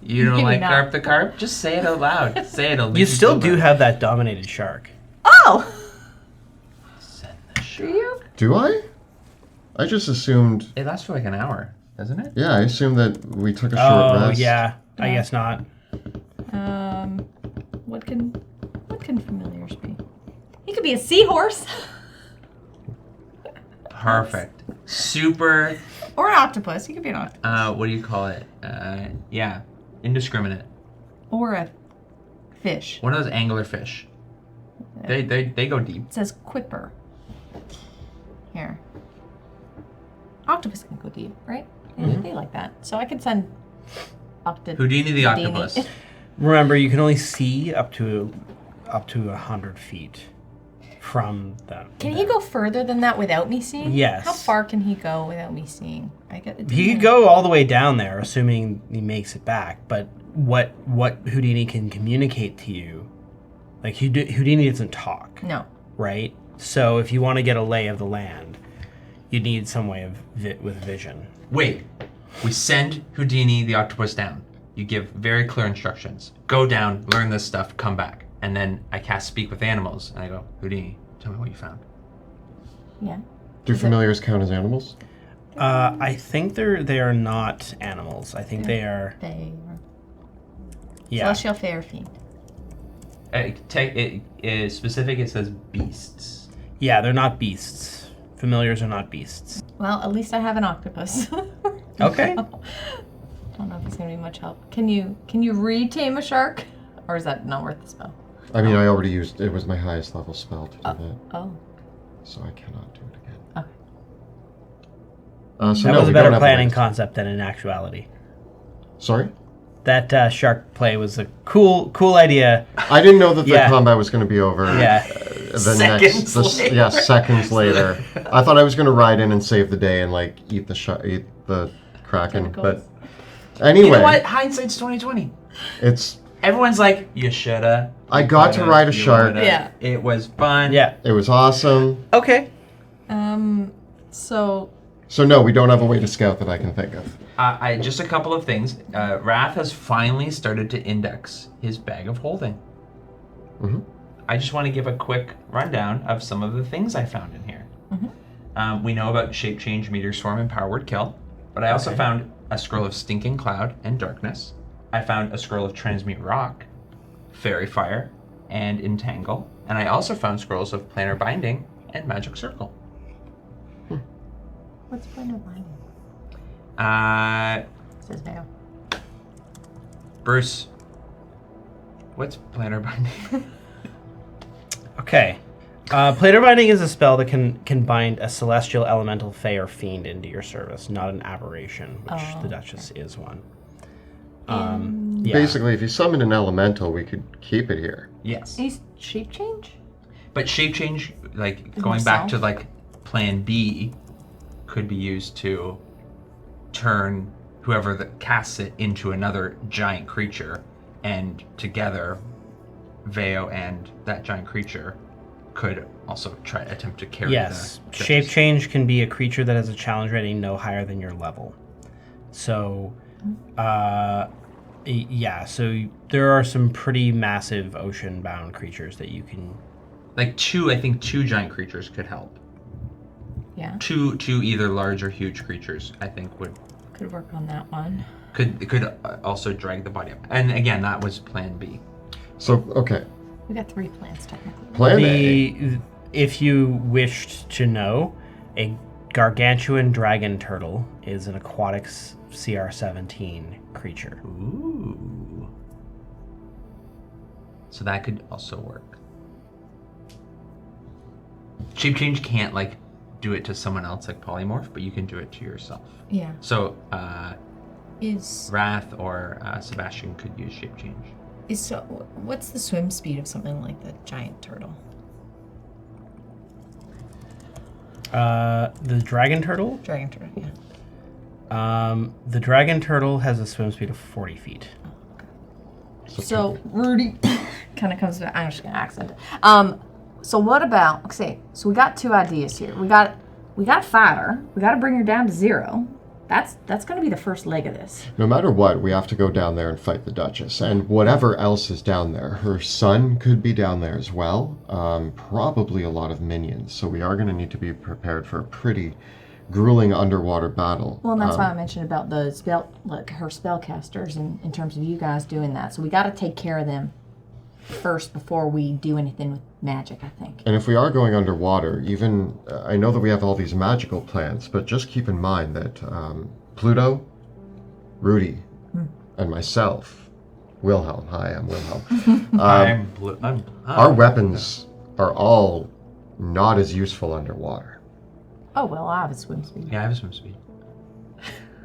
You don't Maybe like not. Garp the Carp? Just say it out loud. Say it. You still do have that dominated shark. Oh! Send the Do shot. you? Do I? I just assumed... It lasts for like an hour, doesn't it? Yeah, I assumed that we took a short Oh, rest. yeah. I guess not. What can familiars be? He could be a seahorse. Perfect. Super. Or an octopus. He could be an octopus. What do you call it? Yeah, indiscriminate. Or a fish. One of those angler fish. They go deep. It says quipper. Here. Octopus can go deep, right? They like that. So I could send Houdini the octopus. Remember, you can only see up to 100 feet from them. Can he go further than that without me seeing? Yes. How far can he go without me seeing? He could go all the way down there, assuming he makes it back. But what Houdini can communicate to you, like Houdini doesn't talk, No. right? So if you want to get a lay of the land, you need some way of with vision. Wait. We send Houdini the octopus down. You give very clear instructions. Go down, learn this stuff, come back. And then I cast Speak with Animals, and I go, Houdini, tell me what you found. Yeah. Do familiars count as animals? I think they are not animals. I think they are. They are Yeah. celestial fair fiend. Specific, it says beasts. Yeah, they're not beasts. Familiars are not beasts. Well, at least I have an octopus. Okay. I don't know if it's gonna be much help. Can you re-tame a shark, or is that not worth the spell? I mean, I already used... It was my highest level spell to do that. Oh. So I cannot do it again. Okay. So That no, was we a better don't have planning legs. concept than in actuality. Sorry? That shark play was a cool idea. I didn't know that the Yeah. combat was going to be over. Yeah. Seconds later. Yeah, seconds later. I thought I was going to ride in and save the day and like eat the kraken, Tentacles. but anyway, You know what? Hindsight's 20/20. it's Everyone's like, you shoulda. I you got to coulda, ride a you shark. woulda. Yeah. It was fun. Yeah. it was awesome. Okay. So So no, we don't have a way to scout that I can think of. Just a couple of things. Wrath has finally started to index his bag of holding. Mhm. I just want to give a quick rundown of some of the things I found in here. We know about shape change, meteor swarm, and power word kill, but I also found a scroll of stinking cloud and darkness. I found a scroll of transmute rock, fairy fire, and entangle, and I also found scrolls of planar binding and magic circle. what's point of binding? Says Vale. Bruce, what's planar binding? Okay. Planar Binding is a spell that can bind a celestial, elemental, fae, or fiend into your service, not an aberration, which the Duchess is one. Yeah. Basically, if you summon an elemental, we could keep it here. Yes. Is shape change? But shape change, like Is going more back to self? like plan B, could be used to turn whoever that casts it into another giant creature, and together, Veo and that giant creature could also attempt to carry Yes. the Shape Duchess. Change can be a creature that has a challenge rating no higher than your level. So, yeah. So there are some pretty massive ocean-bound creatures that you can. Like I think two giant creatures could help. Yeah. Two either large or huge creatures, I think Could work on that one. could also drag the body up. And again, that was plan B. So, okay. We got 3 plans technically. Plan A. If you wished to know, a gargantuan dragon turtle is an aquatic CR17 creature. Ooh. So that could also work. Shape change can't like do it to someone else like polymorph, but you can do it to yourself. Yeah. So Is Wrath or Sebastian could use shape change. what's the swim speed of something like the giant turtle? The dragon turtle? Dragon turtle, yeah. The dragon turtle has a swim speed of 40 feet. So Rudy kind of comes back. I'm just gonna accent it. So what about? Okay, so we got 2 ideas here. We got fighter. We got to bring her down to 0. That's gonna be the first leg of this. No matter what, we have to go down there and fight the Duchess. And whatever else is down there, her son could be down there as well. Probably a lot of minions. So we are going to need to be prepared for a pretty grueling underwater battle. Well, and that's why I mentioned about the her spellcasters, and in terms of you guys doing that. So we got to take care of them first before we do anything with magic, I think. And if we are going underwater, even I know that we have all these magical plans, but just keep in mind that Pluto, Rudy, and myself, Wilhelm. Hi, I'm Wilhelm. Our weapons are all not as useful underwater. Oh well, I have a swim speed. Yeah, I have a swim speed.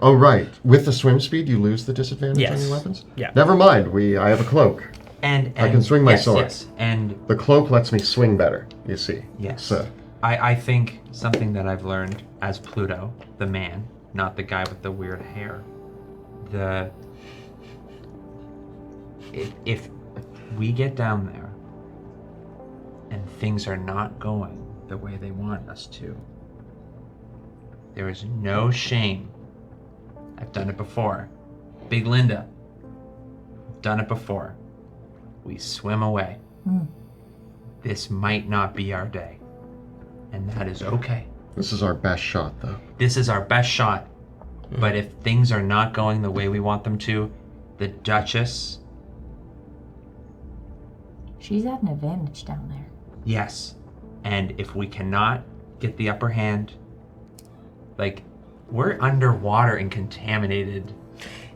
Oh right, with the swim speed, you lose the disadvantage on Yes. your weapons. Yeah. Never mind. I have a cloak. And I can swing my yes, sword. Yes, and The cloak lets me swing better. You see. yes. So, I think something that I've learned as Pluto, the man, not the guy with the weird hair. If we get down there and things are not going the way they want us to, there is no shame. I've done it before. Big Linda. I've done it before. We swim away. This might not be our day. And that is okay. this is our best shot, though. This is our best shot. But if things are not going the way we want them to, the Duchess, She's at an advantage down there. yes. And if we cannot get the upper hand, like, we're underwater and contaminated.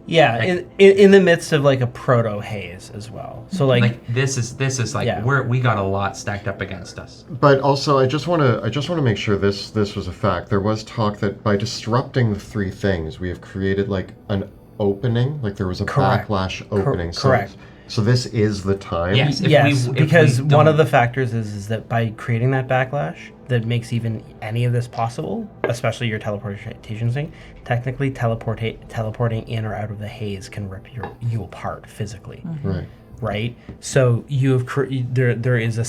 Yeah, Like- in the midst of like a proto haze as well. So Like this is like Yeah. we got a lot stacked up against us. But also, I just want to make sure this was a fact. There was talk that by disrupting the 3 things, we have created like an opening. Like there was a Correct. backlash opening. Correct. So this is the time. Yes. yes, if because we one of don't- the factors is that by creating that backlash that makes even any of this possible, especially your teleportation thing, technically teleporting in or out of the haze can rip you apart physically, Right. right? So you have there is a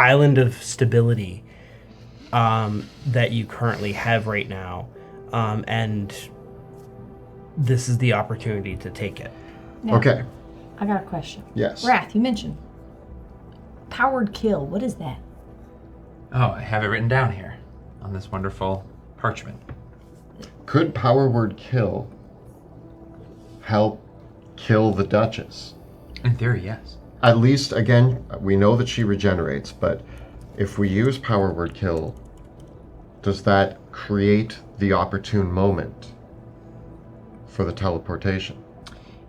island of stability that you currently have right now, and this is the opportunity to take it. Now, Okay. I got a question. Yes. Wrath, you mentioned powered kill. What is that? Oh, I have it written down here on this wonderful parchment. Could power word kill help kill the Duchess? In theory, yes. At least, again, we know that she regenerates, but if we use power word kill, does that create the opportune moment for the teleportation?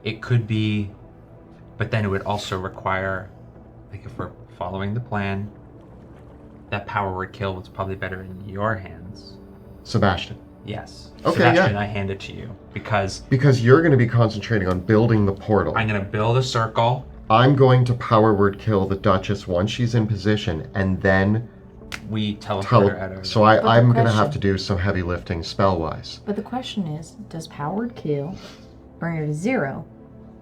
It could be, but then it would also require, like if we're following the plan, that power word kill was probably better in your hands. Sebastian. Yes. Okay, Sebastian, yeah. I hand it to you because you're going to be concentrating on building the portal. I'm going to build a circle. I'm going to power word kill the Duchess once she's in position, and then We teleport her out of so But the I'm going to have question- to do some heavy lifting spell-wise. But the question is, does powered kill bring her to 0,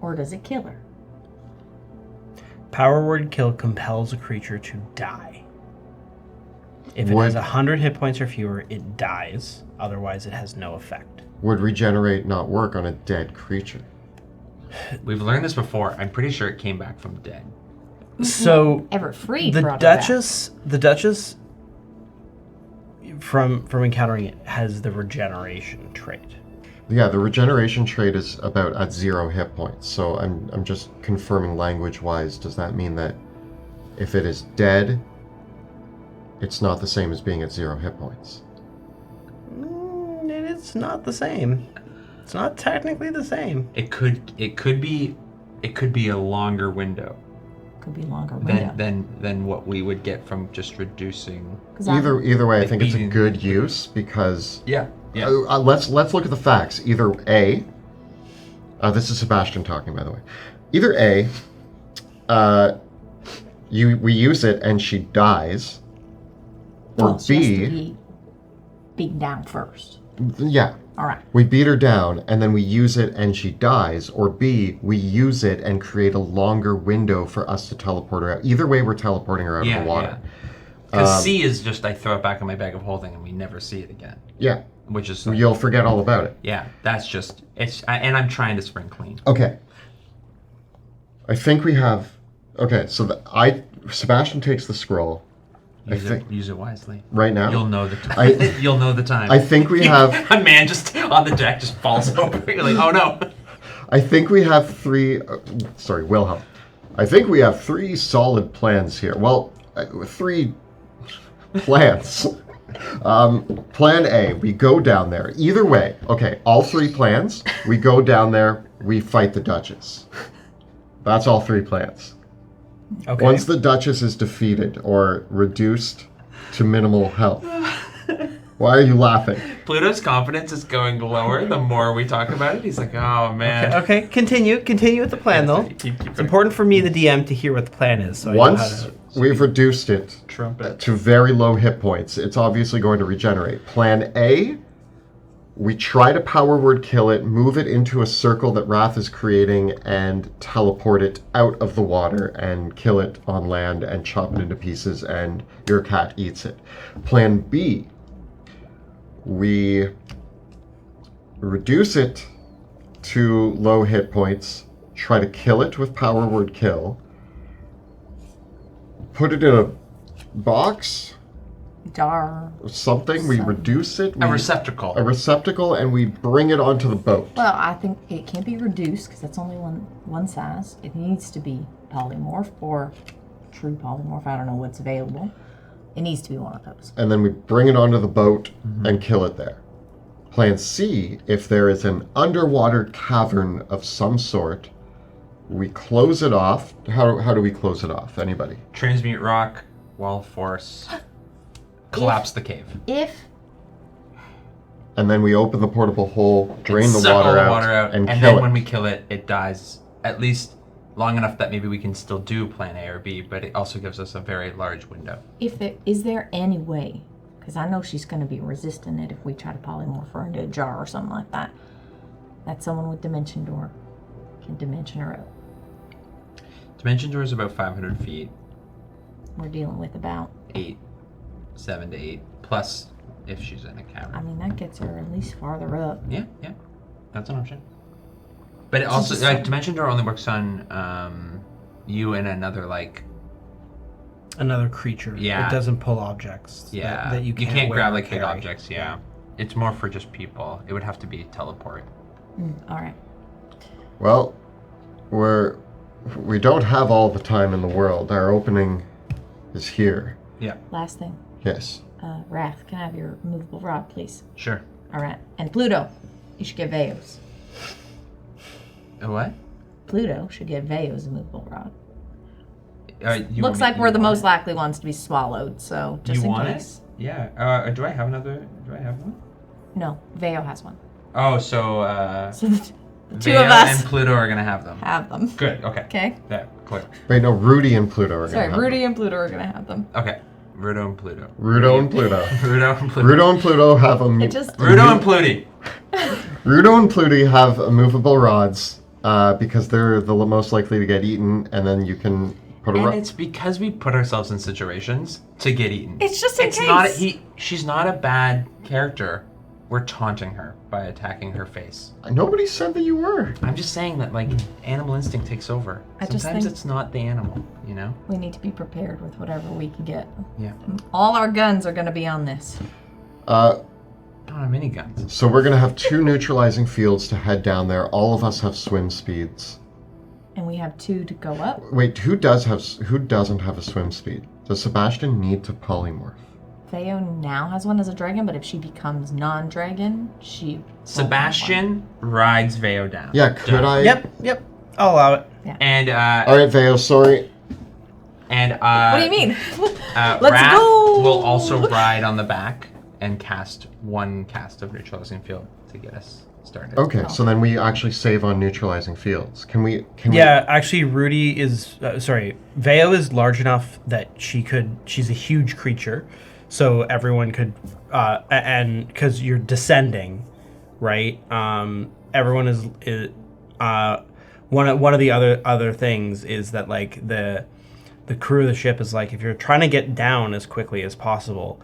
or does it kill her? Power word kill compels a creature to die. If it Would- has 100 hit points or fewer, it dies. Otherwise, it has no effect. Would regenerate not work on a dead creature? We've learned this before. I'm pretty sure it came back from dead. So Ever freed the brought her back. Duchess, from encountering it, has the regeneration trait. Yeah, the regeneration trait is about at 0 hit points. So I'm just confirming language-wise. Does that mean that if it is dead, it's not the same as being at 0 hit points? It's not the same. It's not technically the same. It could be a longer window Could be longer window. than what we would get from just reducing. 'Cause I'm- Either way, I think it's a beating- good use because Yeah. let's look at the facts. Either A, this is Sebastian talking, by the way. Either A, we use it and she dies, or well, she has to B, be beaten down first. yeah, All right. we beat her down and then we use it and she dies, or B, we use it and create a longer window for us to teleport her out. Either way, we're teleporting her out of the water. Because C is just I throw it back in my bag of holding and we never see it again. Yeah, Which is you'll forget all about it. yeah, that's just and I'm trying to spring clean. Okay. I think we have. Okay, so Sebastian takes the scroll. Use it wisely. Right now? You'll know the time. You'll know the time. I think we have. A man just on the deck just falls over. You're like, oh no. I think we have 3. Sorry, Wilhelm. I think we have 3 solid plans here. Well, 3 plans. Plan A, we go down there. Either way, okay, all 3 plans. We go down there. We fight the Duchess. That's all 3 plans. Okay. Once the Duchess is defeated or reduced to minimal health. Why are you laughing? Pluto's confidence is going lower the more we talk about it. He's like, oh man. Okay, continue with the plan, though. Keep It's important for me, the DM, to hear what the plan is. So I know how Once to... we've reduced it Trumpet. to very low hit points, it's obviously going to regenerate. Plan A, we try to power word kill it, move it into a circle that Wrath is creating, and teleport it out of the water and kill it on land and chop it into pieces, and your cat eats it. Plan B, we reduce it to low hit points, try to kill it with power word kill, put it in a box, Jar. something, we reduce it. A receptacle. A receptacle, and we bring it onto the boat. Well, I think it can't be reduced because that's only one size. It needs to be polymorph or true polymorph. I don't know what's available. It needs to be one of those. And then we bring it onto the boat and kill it there. Plan C, if there is an underwater cavern of some sort, we close it off. How do we close it off? Anybody? Transmute rock, wall of force, collapse the cave. If And then we open the portable hole, drain the Suck all water out, and and kill then it. when we kill it, it dies at least long enough that maybe we can still do plan A or B, but it also gives us a very large window. is there any way? Because I know she's going to be resisting it if we try to polymorph her into a jar or something like that. That someone with dimension door can dimension her out. Dimension door is about 500 feet, We're dealing with about. 7 to 8, plus if she's in a cavern. I mean, that gets her at least farther up. Yeah, that's an option. But it also, dimension door only works on you and another Another creature. Yeah. It doesn't pull objects. yeah. That you can't wear grab or big carry. objects. Yeah, it's more for just people. It would have to be teleport. All right. Well, we don't have all the time in the world. Our opening is here. Yeah, Last thing. Yes. Wrath, can I have your movable rod, please? sure. All right. And Pluto, you should get Veos. A what? Pluto should get Veos a movable rod. Looks like we're the most likely ones to be swallowed, so just You in want case. it? Yeah. Do I have one? No, Veo has one. Oh, so So the two Veo of us and Pluto are gonna have them. have them. Good. Okay. Okay. Yeah. Clear. Wait, no, Rudy and Pluto are Sorry, gonna have Rudy and Pluto are gonna have them. Okay. Rudo and Pluto. Rudo and Pluto. Rudo and Pluto. Rudo and Pluto have a Rudo and Pluty. Rudo and Pluty have movable rods because they're the most likely to get eaten, and then you can put a And rod. it's because we put ourselves in situations to get eaten. It's just in it's case. Not she's not a bad character. We're taunting her by attacking her face. Nobody said that you were. I'm just saying that, like, animal instinct takes over. I just Sometimes think- it's not the animal, you know? We need to be prepared with whatever we can get. Yeah. All our guns are gonna be on this. I don't have any guns. So we're gonna have 2 neutralizing fields to head down there. All of us have swim speeds. And we have 2 to go up. Wait, who doesn't have a swim speed? Does Sebastian need to polymorph? Veo now has one as a dragon, but if she becomes non-dragon, she won't have Sebastian rides Veo down. Yeah, could Done. I? Yep. I'll allow it. And All right, Veo, sorry. and one. What do you mean? Let's Wrath go! will also ride on the back and cast 1 cast of neutralizing field to get us started. Okay, so then we actually save on neutralizing fields. Can we? Yeah, actually, Rudy is Veo is large enough that she's a huge creature, so everyone could, and because you're descending, right? Everyone is one of the other things is that, like, the crew of the ship is like, if you're trying to get down as quickly as possible,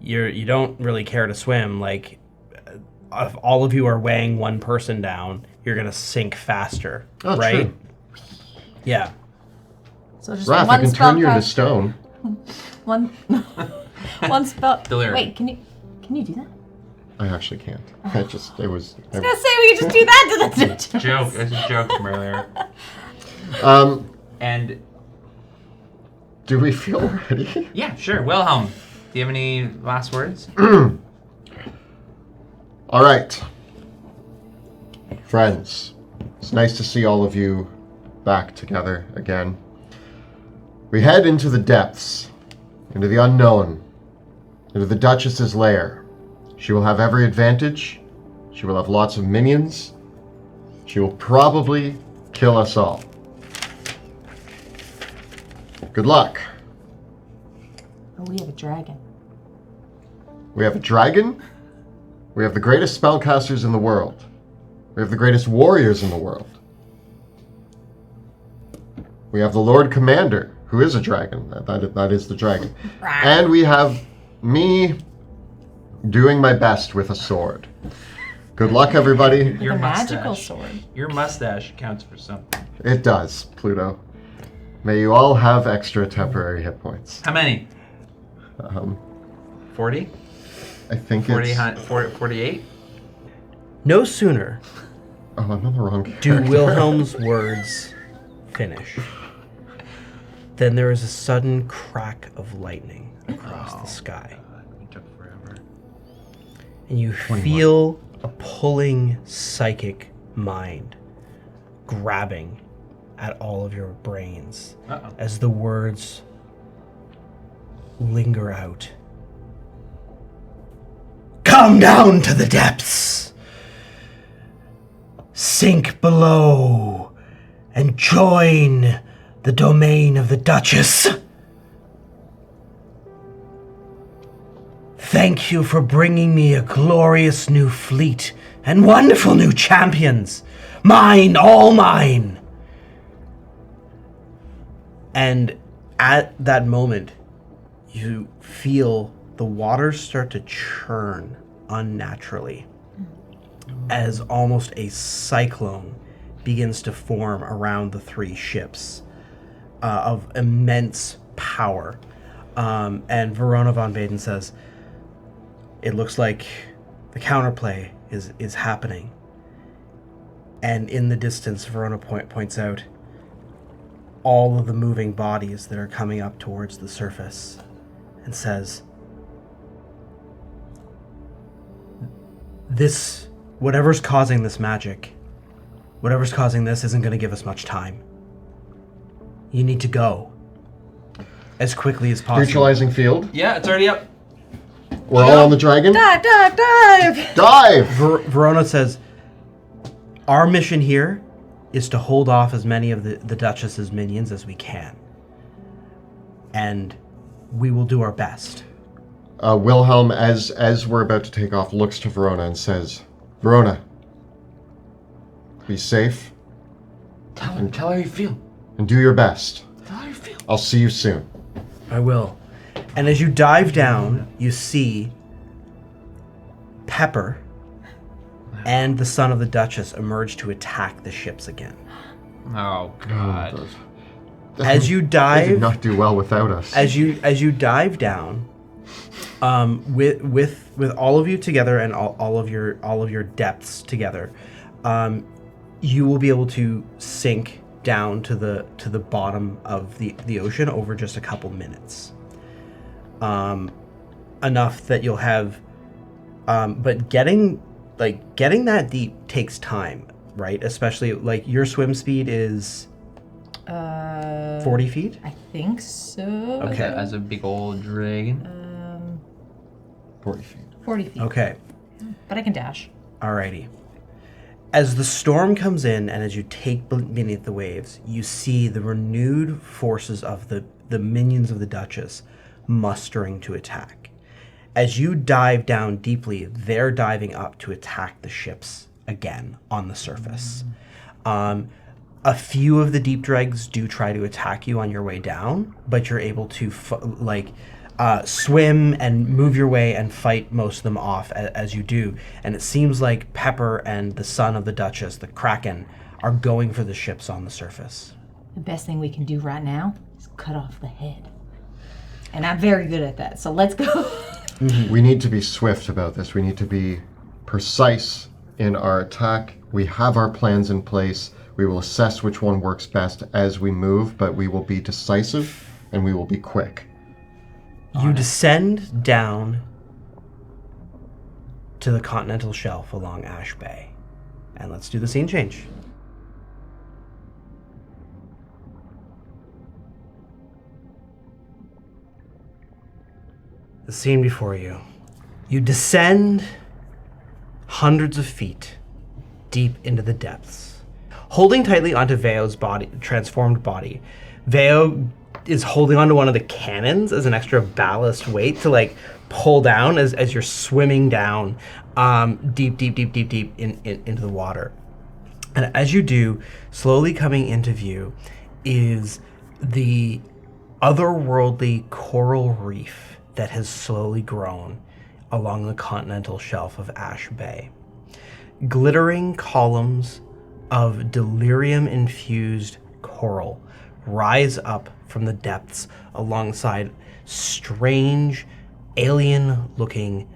you don't really care to swim. Like, if all of you are weighing one person down, you're gonna sink faster, Oh, right? true. Yeah. So just Wrath, I one can spell turn you into cast. stone. One spell. Delirium. Wait, can you do that? I actually can't. I was. I was gonna say we could just do that to the Joke. It's a joke from earlier. And Do we feel ready? yeah, sure. Wilhelm, do you have any last words? All right. Friends, it's nice to see all of you back together again. We head into the depths, into the unknown, into the Duchess's lair. She will have every advantage. She will have lots of minions. She will probably kill us all. Good luck. Oh, we have a dragon. We have a dragon. We have the greatest spellcasters in the world. We have the greatest warriors in the world. We have the Lord Commander, who is a dragon. That is the dragon. And we have me doing my best with a sword. Good luck, everybody. Your a mustache. magical sword. Your mustache counts for something. It does, Pluto. May you all have extra temporary hit points. How many? 40? I think 40, it's... 48? No sooner Oh, I'm on the wrong do character. Wilhelm's words finish than there is a sudden crack of lightning across the sky. It took forever. And you feel a pulling psychic mind grabbing at all of your brains Uh-oh. as the words linger out. Come down to the depths. Sink below and join the domain of the Duchess. Thank you for bringing me a glorious new fleet and wonderful new champions. Mine, all mine. And at that moment, you feel the waters start to churn unnaturally as almost a cyclone begins to form around the 3 ships of immense power. And Verona von Baden says, it looks like the counterplay is happening. And in the distance, Verona points out all of the moving bodies that are coming up towards the surface and says, whatever's causing this magic, whatever's causing this isn't going to give us much time. You need to go. as quickly as possible. Neutralizing field. Yeah, it's already up. We're all on the dragon. Dive, dive, dive! Dive! Verona says, our mission here is to hold off as many of the Duchess's minions as we can. And we will do our best. Wilhelm, as we're about to take off, looks to Verona and says, Verona, be safe Tell her how you feel. and do your best. Tell her how you feel. I'll see you soon. I will. And as you dive down, you see Pepper and the son of the Duchess emerge to attack the ships again. Oh God. As you They dive, did not do well without us. as you dive down, with all of you together and all of your depths together, you will be able to sink down to the bottom of the ocean over just a couple minutes. Enough that you'll have, but getting that deep takes time, right? Especially like your swim speed is 40 feet. I think so. Okay. As a big old dragon. 40 feet. 40 feet. Okay. But I can dash. Alrighty. As the storm comes in and as you take beneath the waves, you see the renewed forces of the minions of the Duchess mustering to attack. As you dive down deeply, they're diving up to attack the ships again on the surface. A few of the deep dregs do try to attack you on your way down, but you're able to swim and move your way and fight most of them off as you do. And it seems like Pepper and the son of the Duchess, the Kraken, are going for the ships on the surface. The best thing we can do right now is cut off the head. And I'm very good at that, so let's go. We need to be swift about this. We need to be precise in our attack. We have our plans in place. We will assess which one works best as we move, but we will be decisive and we will be quick. You descend down to the continental shelf along Ash Bay. And let's do the scene change. The scene before you. You descend hundreds of feet deep into the depths. Holding tightly onto Veo's transformed body, Veo is holding onto one of the cannons as an extra ballast weight to pull down as you're swimming down deep into the water. And as you do, slowly coming into view is the otherworldly coral reef that has slowly grown along the continental shelf of Ash Bay. Glittering columns of delirium-infused coral rise up from the depths alongside strange, alien-looking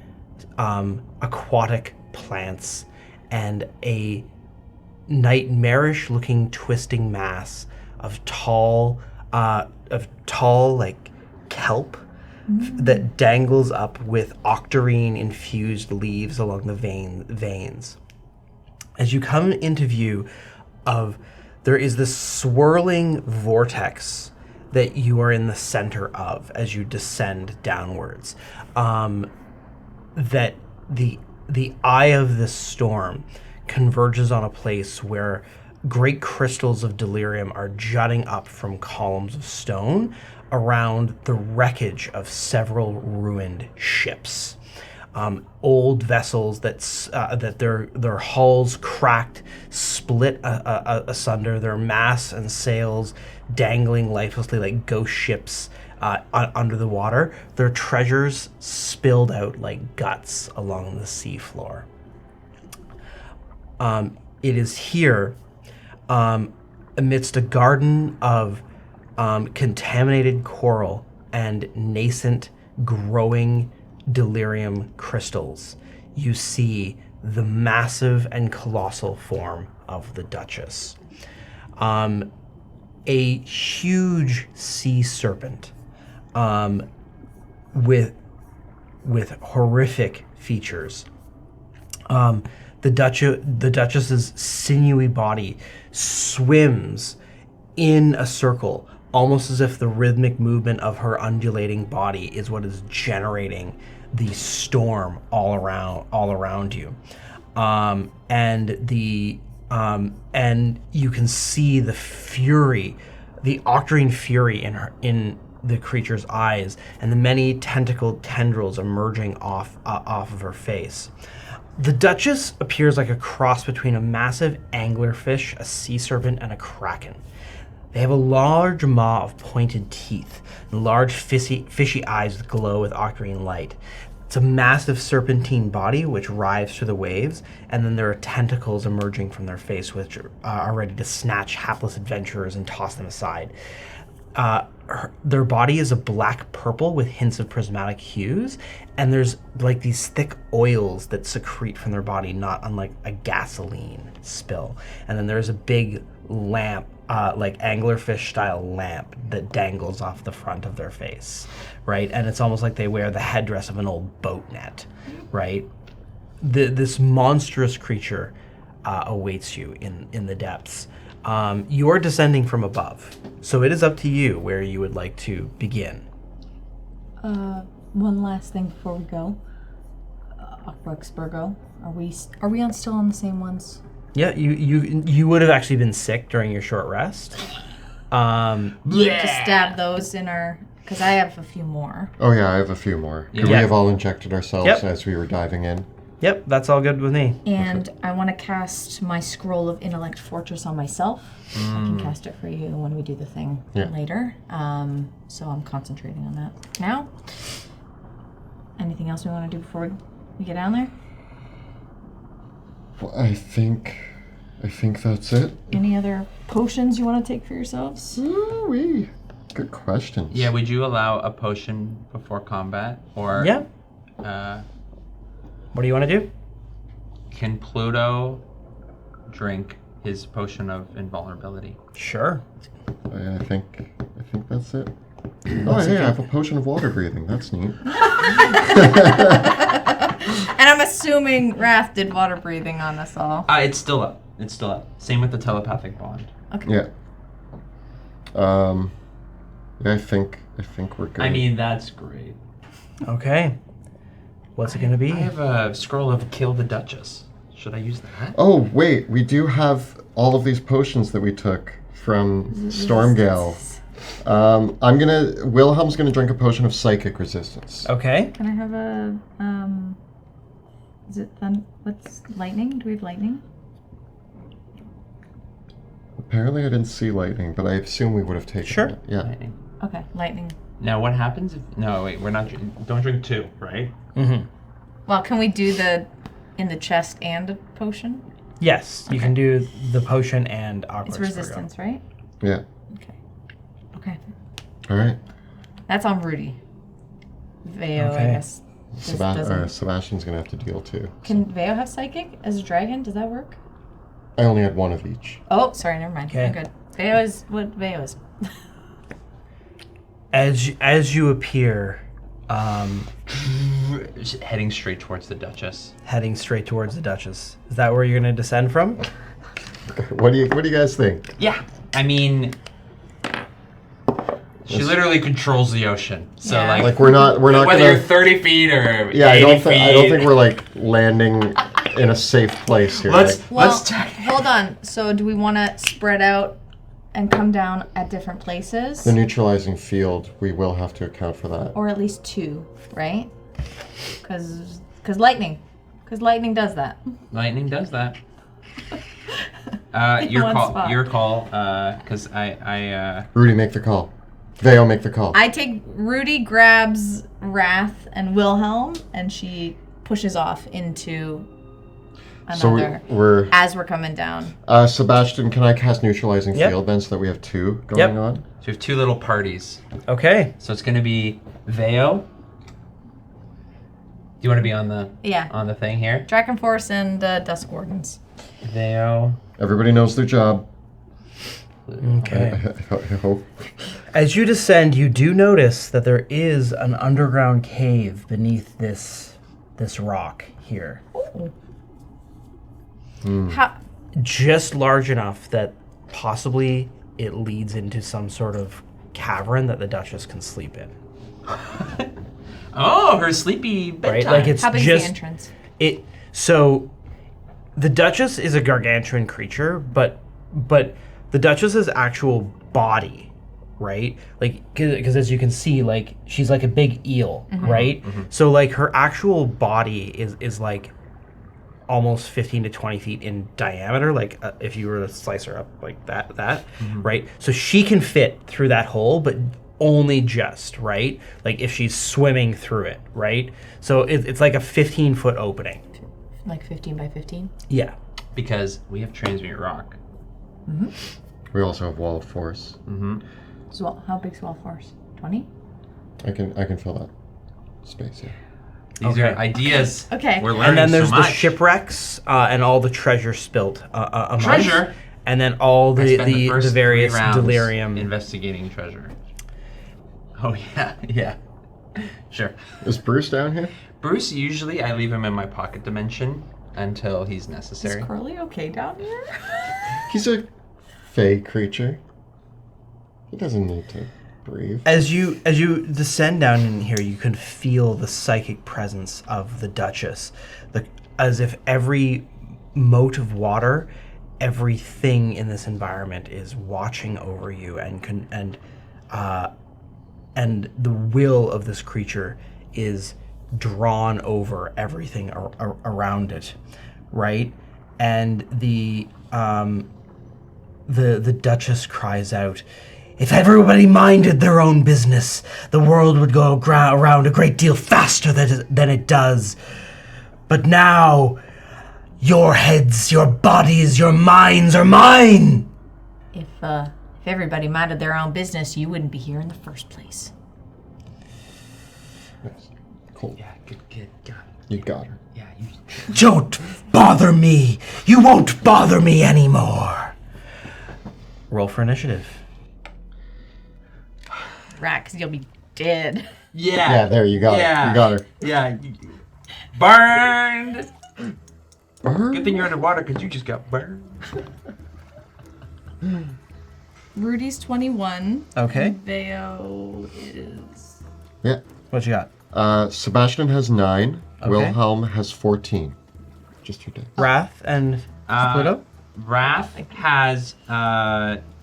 aquatic plants and a nightmarish-looking twisting mass of tall kelp that dangles up with octarine-infused leaves along the veins. As you come into view there is this swirling vortex that you are in the center of as you descend downwards. That the eye of this storm converges on a place where great crystals of delirium are jutting up from columns of stone around the wreckage of several ruined ships. Old vessels that their hulls cracked, split asunder, their masts and sails dangling lifelessly like ghost ships under the water, their treasures spilled out like guts along the seafloor. It is here, amidst a garden of contaminated coral and nascent growing delirium crystals, you see the massive and colossal form of the Duchess. A huge sea serpent with horrific features. The Duchess's sinewy body swims in a circle almost as if the rhythmic movement of her undulating body is what is generating the storm all around you. And you can see the fury, the octarine fury in the creature's eyes, and the many tentacled tendrils emerging off of her face. The Duchess appears like a cross between a massive anglerfish, a sea serpent, and a kraken. They have a large maw of pointed teeth and large fishy eyes that glow with octarine light. It's a massive serpentine body which writhes through the waves, and then there are tentacles emerging from their face which are ready to snatch hapless adventurers and toss them aside. Their body is a black purple with hints of prismatic hues, and there's like these thick oils that secrete from their body, not unlike a gasoline spill. And then there's a big lamp, like anglerfish style lamp that dangles off the front of their face, right? And it's almost like they wear the headdress of an old boat net, right? This monstrous creature awaits you in the depths. You are descending from above, so it is up to you where you would like to begin. One last thing before we go. Brooksburgo, are we still on the same ones? Yeah, you would have actually been sick during your short rest. Just stab those in our... Because I have a few more. Oh yeah, I have a few more. Could we have all injected ourselves as we were diving in? Yep, that's all good with me. And I want to cast my Scroll of Intellect Fortress on myself. I can cast it for you when we do the thing later. So I'm concentrating on that now. Anything else we want to do before we get down there? Well, I think that's it. Any other potions you want to take for yourselves? Ooh-wee. Good questions. Yeah, would you allow a potion before combat? Or what do you want to do? Can Pluto drink his potion of invulnerability? Sure. I think that's it. Oh, hey, I have a potion of water breathing. That's neat. And I'm assuming Wrath did water breathing on us all. It's still up. Same with the telepathic bond. Okay. Yeah. Yeah, I think we're good. I mean, that's great. Okay. What's it going to be? I have a scroll of Kill the Duchess. Should I use that? Oh, wait, we do have all of these potions that we took from Stormgale. Wilhelm's gonna drink a potion of psychic resistance. Okay. Can I have a, is it what's lightning? Do we have lightning? Apparently I didn't see lightning, but I assume we would have taken it. Yeah. Lightning. Okay, lightning. Now, what happens if... No, wait, we're not... Don't drink two, right? Mm-hmm. Well, can we do in the chest and a potion? Yes, you can do the potion and aqua. It's resistance, right? Yeah. Okay. All right. That's on Rudy. Veo, Okay. I guess. Sebastian's gonna have to deal too. Can Veo have psychic as a dragon? Does that work? I only had one of each. Oh, sorry, never mind. Okay. I'm good. Veo is what Veo is. As you appear, Heading straight towards the Duchess. heading straight towards the Duchess. Is that where you're going to descend from? What do you guys think? Yeah, I mean... She literally controls the ocean. So Yeah. Like we're not whether gonna. you're 30 feet or Yeah, 80 I don't think feet. we're like landing in a safe place here. Let's Like, Hold on. So do we want to spread out and come down at different places? the neutralizing field, we will have to account for that. Or at least two, right? Because lightning. Because lightning does that. Lightning does that. In one spot. Your call. Because I Rudy, make the call. Veo, make the call. I take Rudy grabs Wrath and Wilhelm, and she pushes off into another. So we're as we're coming down. Sebastian, can I cast neutralizing Yep. field then, so that we have two going on? So we have two little parties. Okay. So it's going to be Veo. Do you want to be on the thing here? Drakkenforce and Dusk Wardens. Veo. Everybody knows their job. Okay. I hope. As you descend, you do notice that there is an underground cave beneath this rock here. How? Just large enough that possibly it leads into some sort of cavern that the Duchess can sleep in. Oh, her sleepy bedtime. Right? Like it's How big's just the entrance? So the Duchess is a gargantuan creature, but the Duchess's actual body, right? Like, because as you can see, like she's like a big eel, right? So like her actual body is like almost 15 to 20 feet in diameter, like if you were to slice her up like that, right? So she can fit through that hole, but only just, right? Like if she's swimming through it, right? So it's like a 15-foot opening. Like 15 by 15? Yeah. Because we have transmute rock. We also have wall of force. So how big's Wall Force? 20? I can fill that space here. These are ideas. Okay. We're learning And then there's so the much. shipwrecks and all the treasure spilt amongst. Treasure? And then all I the spent first various 3 rounds delirium. investigating treasure. Oh yeah. Sure. Is Bruce down here? Bruce, usually I leave him in my pocket dimension until he's Is necessary. Curly okay down here? He's a fey creature. He doesn't need to breathe. As you descend down in here, you can feel the psychic presence of the Duchess, as if every mote of water, everything in this environment is watching over you, and the will of this creature is drawn over everything around it, right? And the Duchess cries out, "If everybody minded their own business, the world would go around a great deal faster than it does. But now, your heads, your bodies, your minds are mine!" If everybody minded their own business, you wouldn't be here in the first place. Yes. Cool. Yeah, good. Got it. You got her. Yeah, you. Don't bother me! You won't bother me anymore! Roll for initiative. Right, because you'll be dead. Yeah. Yeah, there you got her. You got her. Yeah. Burned. Burn? Good thing you're underwater because you just got burned. Rudy's 21. Okay. Veo is... Yeah. What you got? Sebastian has 9. Okay. Wilhelm has 14. Just your day. Wrath and Pluto? Wrath has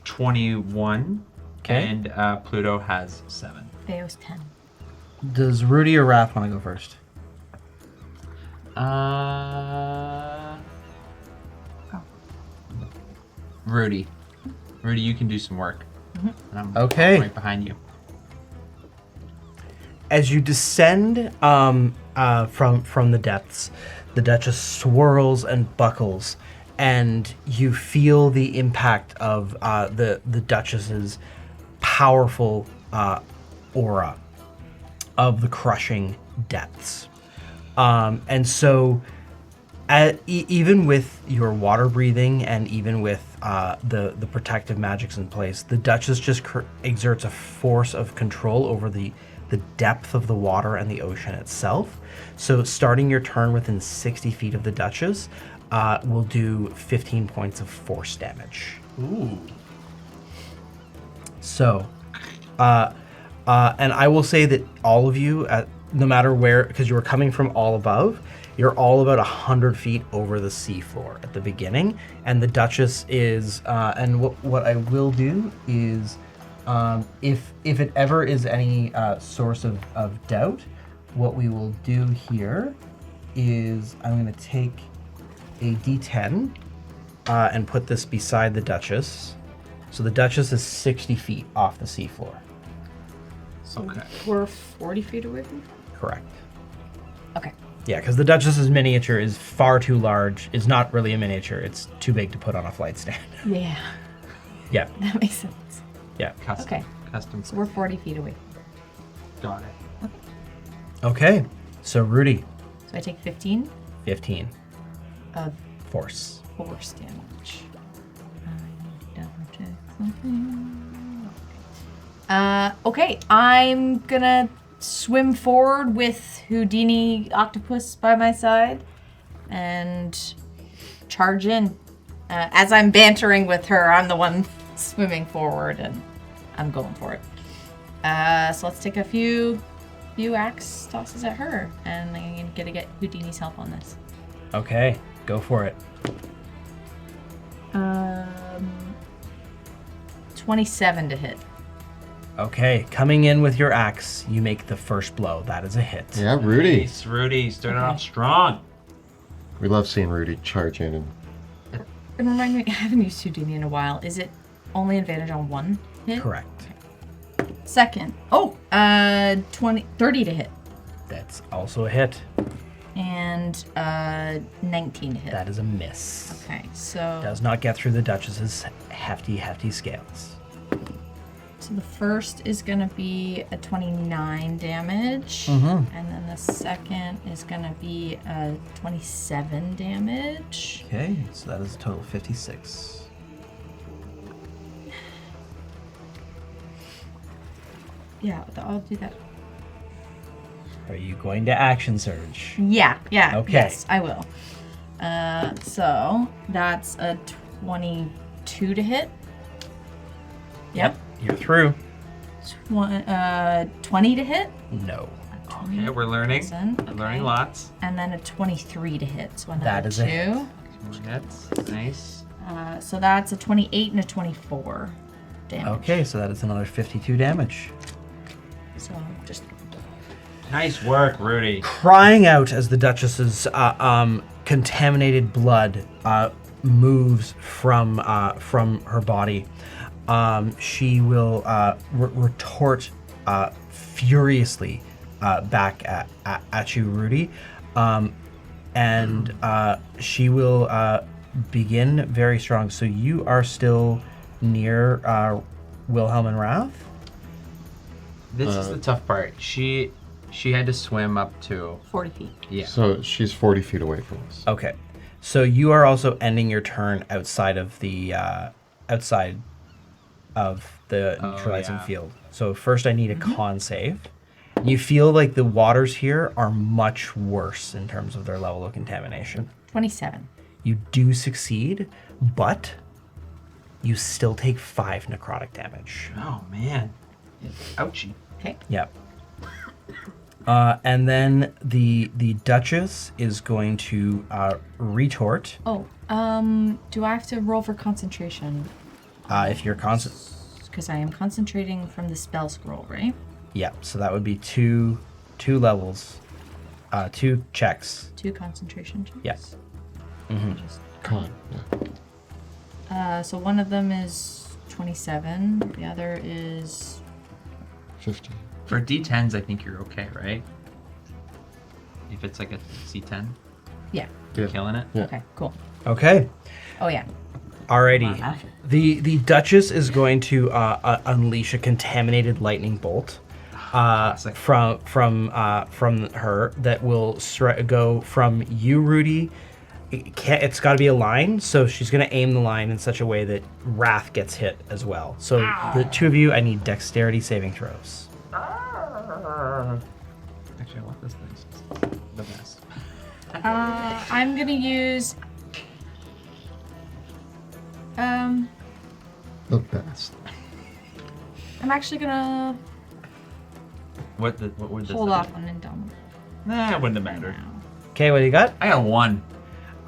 21. Okay. And Pluto has 7. Veo's 10. Does Rudy or Wrath want to go first? Rudy, you can do some work. And I'm Okay. right behind you. As you descend from the depths, the Duchess swirls and buckles, and you feel the impact of the Duchess's powerful aura of the crushing depths. And so, even with your water breathing and even with the protective magics in place, the Duchess just exerts a force of control over the depth of the water and the ocean itself. So starting your turn within 60 feet of the Duchess will do 15 points of force damage. Ooh. So, and I will say that all of you, no matter where, because you were coming from all above, you're all about 100 feet over the seafloor at the beginning, and the Duchess is, and what I will do is, if it ever is any source of doubt, what we will do here is I'm going to take a D10 and put this beside the Duchess. So the Duchess is 60 feet off the seafloor. Okay. We're 40 feet away from... Correct. Okay. Yeah, because the Duchess's miniature is far too large. It's not really a miniature. It's too big to put on a flight stand. Yeah, Yeah, that makes sense. yeah. Custom. Okay. Custom. So we're 40 feet away. Got it. Okay, so Rudy, So I take 15 15 of force. force damage. Double check something. Okay, I'm gonna swim forward with Houdini Octopus by my side and charge in. As I'm bantering with her, I'm the one swimming forward and I'm going for it. So let's take a few axe tosses at her, and I'm gonna get Houdini's help on this. Okay, go for it. 27 to hit. Okay, coming in with your axe, you make the first blow. That is a hit. Yeah, Rudy. Nice, Rudy, starting off strong. We love seeing Rudy charge in and And remind me, I haven't used Houdini in a while. Is it only advantage on one hit? Correct. Second. 30 to hit. That's also a hit. And 19 to hit. That is a miss. Okay, so Does not get through the Duchess's hefty scales. the first is gonna be a 29 damage, Mhm. and then the second is gonna be a 27 damage. Okay, so that is a total of 56. Yeah, I'll do that. Are you going to action surge? Yeah. Okay. Yes, I will. So that's a 22 to hit. Yep. You're through. 20 to hit. No. Okay, we're learning. Okay. Learning lots. And then a 23 to hit. So another That is a hit. 2. More hits. Nice. So that's a 28 and a 24 damage. Okay, so that is another 52 damage. So just Nice work, Rudy. Crying out as the Duchess's contaminated blood moves from her body, she will retort furiously back at you, Rudy, and she will begin very strong. So you are still near Wilhelm and Wrath? This is the tough part. She had to swim up to 40 feet. yeah. so she's 40 feet away from us. Okay, so you are also ending your turn outside of the neutralizing yeah. field. So first, I need a con save. You feel like the waters here are much worse in terms of their level of contamination. 27. You do succeed, but you still take 5 necrotic damage. Oh man. Ouchie. Okay. Yep. And then the Duchess is going to retort. Oh, do I have to roll for concentration? If you're constant. Because I am concentrating from the spell scroll, right? Yeah, so that would be two levels, 2 checks. 2 concentration checks. Yes. Con. Yeah. So one of them is 27. The other is 50. For D10s, I think you're okay, right? If it's like a C10, yeah. Yeah. killing it. Yeah. Okay. Cool. Okay. Oh yeah. Alrighty. Wow. The Duchess is going to unleash a contaminated lightning bolt Classic. from her that will go from you, Rudy. It's got to be a line, so she's going to aim the line in such a way that Wrath gets hit as well. So the two of you, I need dexterity saving throws. Actually, I want this thing. The best. I'm gonna use. The best. I'm actually gonna What would this hold be? off on Indomitable. Nah, it wouldn't have mattered. Okay, what do you got? I got 1.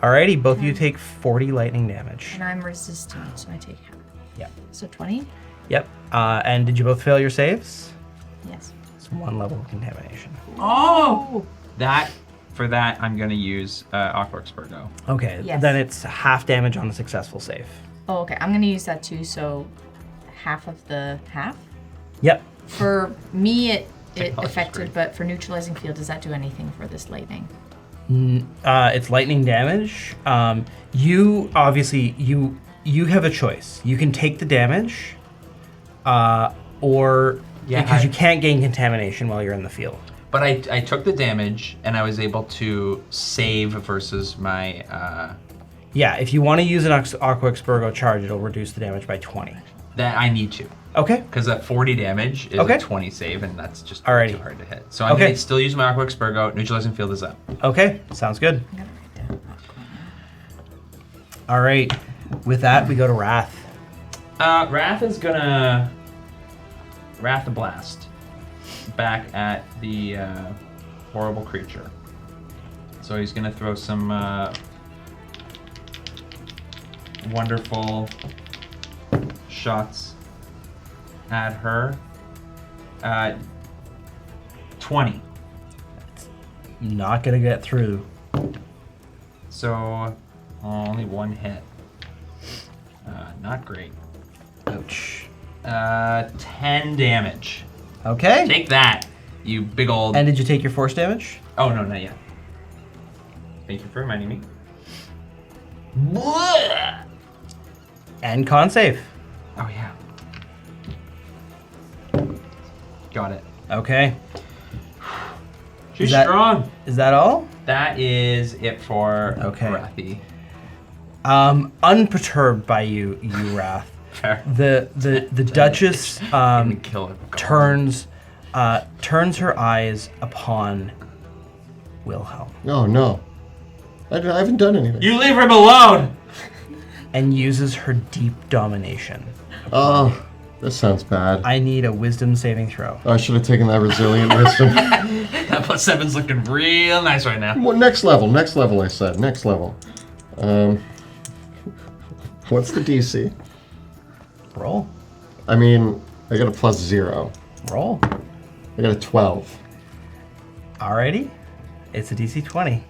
Alrighty, both of you take 40 lightning damage. And I'm resistant, so I take half. Yep. So 20? Yep. And did you both fail your saves? Yes. It's 1 level of contamination. Oh! For that, I'm going to use Aquark Spurgo. Okay, Yes. then it's half damage on a successful save. Oh, okay. I'm gonna use that too, so half of the half? Yep. For me, it Technology's affected, great. but for neutralizing field, does that do anything for this lightning? It's lightning damage. You obviously you have a choice. You can take the damage, or Yeah, because you can't gain contamination while you're in the field. But I took the damage, and I was able to save versus my... Yeah, if you want to use an Aqua Expurgo charge, it'll reduce the damage by 20. that I need to. Okay. Because that 40 damage is Okay. a 20 save, and that's just Alrighty. too hard to hit. So I'm Okay. going to still use my Aqua Expurgo. Neutralizing field is up. Okay, sounds good. I'm gonna write down All right. With that, we go to Wrath. Wrath is gonna Wrath Blast back at the horrible creature. So he's gonna throw some wonderful shots at her. 20. Not gonna get through. So only one hit. Not great. Ouch. 10 damage. Okay. Take that, you big old. And did you take your force damage? Oh no, not yet. Thank you for reminding me. And con save. Oh yeah. Got it. Okay. She's Is that- strong. Is that all? That is it for Okay. Wrathy. Unperturbed by you, Wrath. Fair. The Duchess Didn't kill it. turns her eyes upon Wilhelm Oh no. I haven't done anything. You leave him alone. and uses her deep domination. Oh, this sounds bad. I need a wisdom saving throw. I should have taken that resilient wisdom. That +7's looking real nice right now. Well, next level, I said. Next level. What's the DC? Roll. I mean, I got a +0. Roll. I got a 12. Alrighty. It's a DC 20.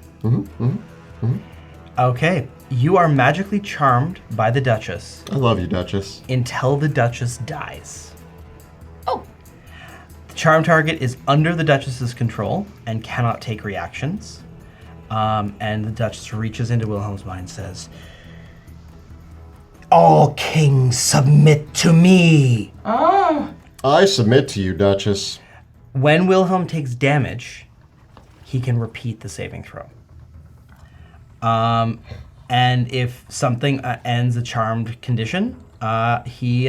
Okay. You are magically charmed by the Duchess I love you, Duchess. until the Duchess dies. Oh, The charm target is under the Duchess's control and cannot take reactions. And the Duchess reaches into Wilhelm's mind and says, "All kings submit to me." I submit to you, Duchess. When Wilhelm takes damage, he can repeat the saving throw. And if something ends a charmed condition, he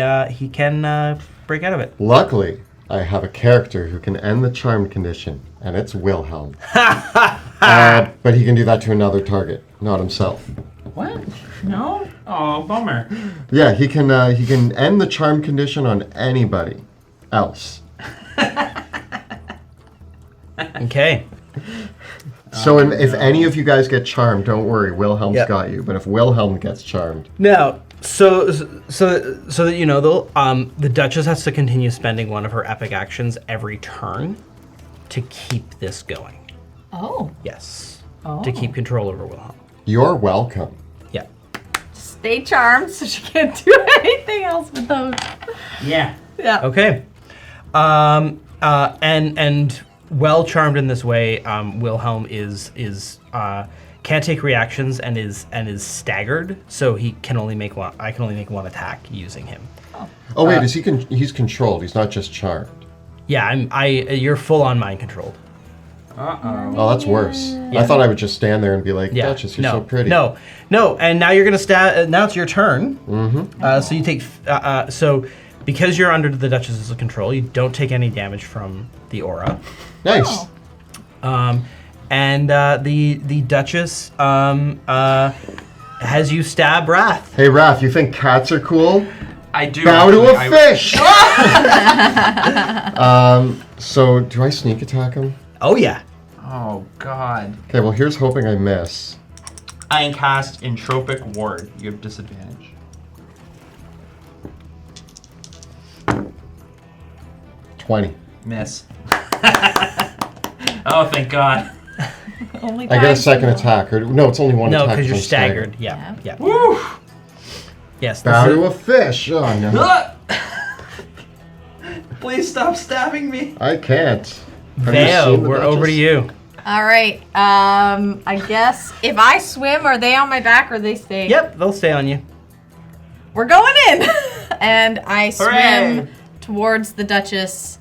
can break out of it. Luckily, I have a character who can end the charmed condition, and it's Wilhelm. But he can do that to another target, not himself. What? No? Oh, bummer. Yeah, he can end the charmed condition on anybody else. Okay. So if any of you guys get charmed, don't worry, Wilhelm's Yep. got you. But if Wilhelm gets charmed, Now, so that you know, the Duchess has to continue spending one of her epic actions every turn to keep this going. oh. Yes. Oh. To keep control over Wilhelm. you're welcome. Yeah. Stay charmed so she can't do anything else with those. Yeah. Yeah. Okay. And well charmed in this way, Wilhelm is can't take reactions and is staggered, so he can only make one. I can only make one attack using him. Oh wait, he's controlled. He's not just charmed. Yeah, you're full on mind controlled. Uh-oh. Oh, that's worse. I thought I would just stand there and be like, Yeah. Duchess, you're so pretty. No. And now you're gonna stab. Now it's your turn. Mm-hmm. So you take. So because you're under the Duchess's control, you don't take any damage from the aura. Nice. And the Duchess has you stab Wrath. Hey, Raph, you think cats are cool? I do. Bow to a I- fish! So, do I sneak attack him? Oh yeah. Oh, God. Okay, well, here's hoping I miss. I cast Entropic Ward. You have disadvantage. $20. Miss. Oh, thank God. Only I get a five second people. attack. Or no, it's only one No, attack. because you're I'm staggered. Yeah. Yeah. Woo! Yes. Bow this to is- a fish. Oh, no. Please stop stabbing me. I can't. Have you Veo, seen the we're over to Duchess? you. All right. I guess if I swim, are they on my back or they stay? Yep, they'll stay on you. We're going in. And I swim Hooray! towards the Duchess.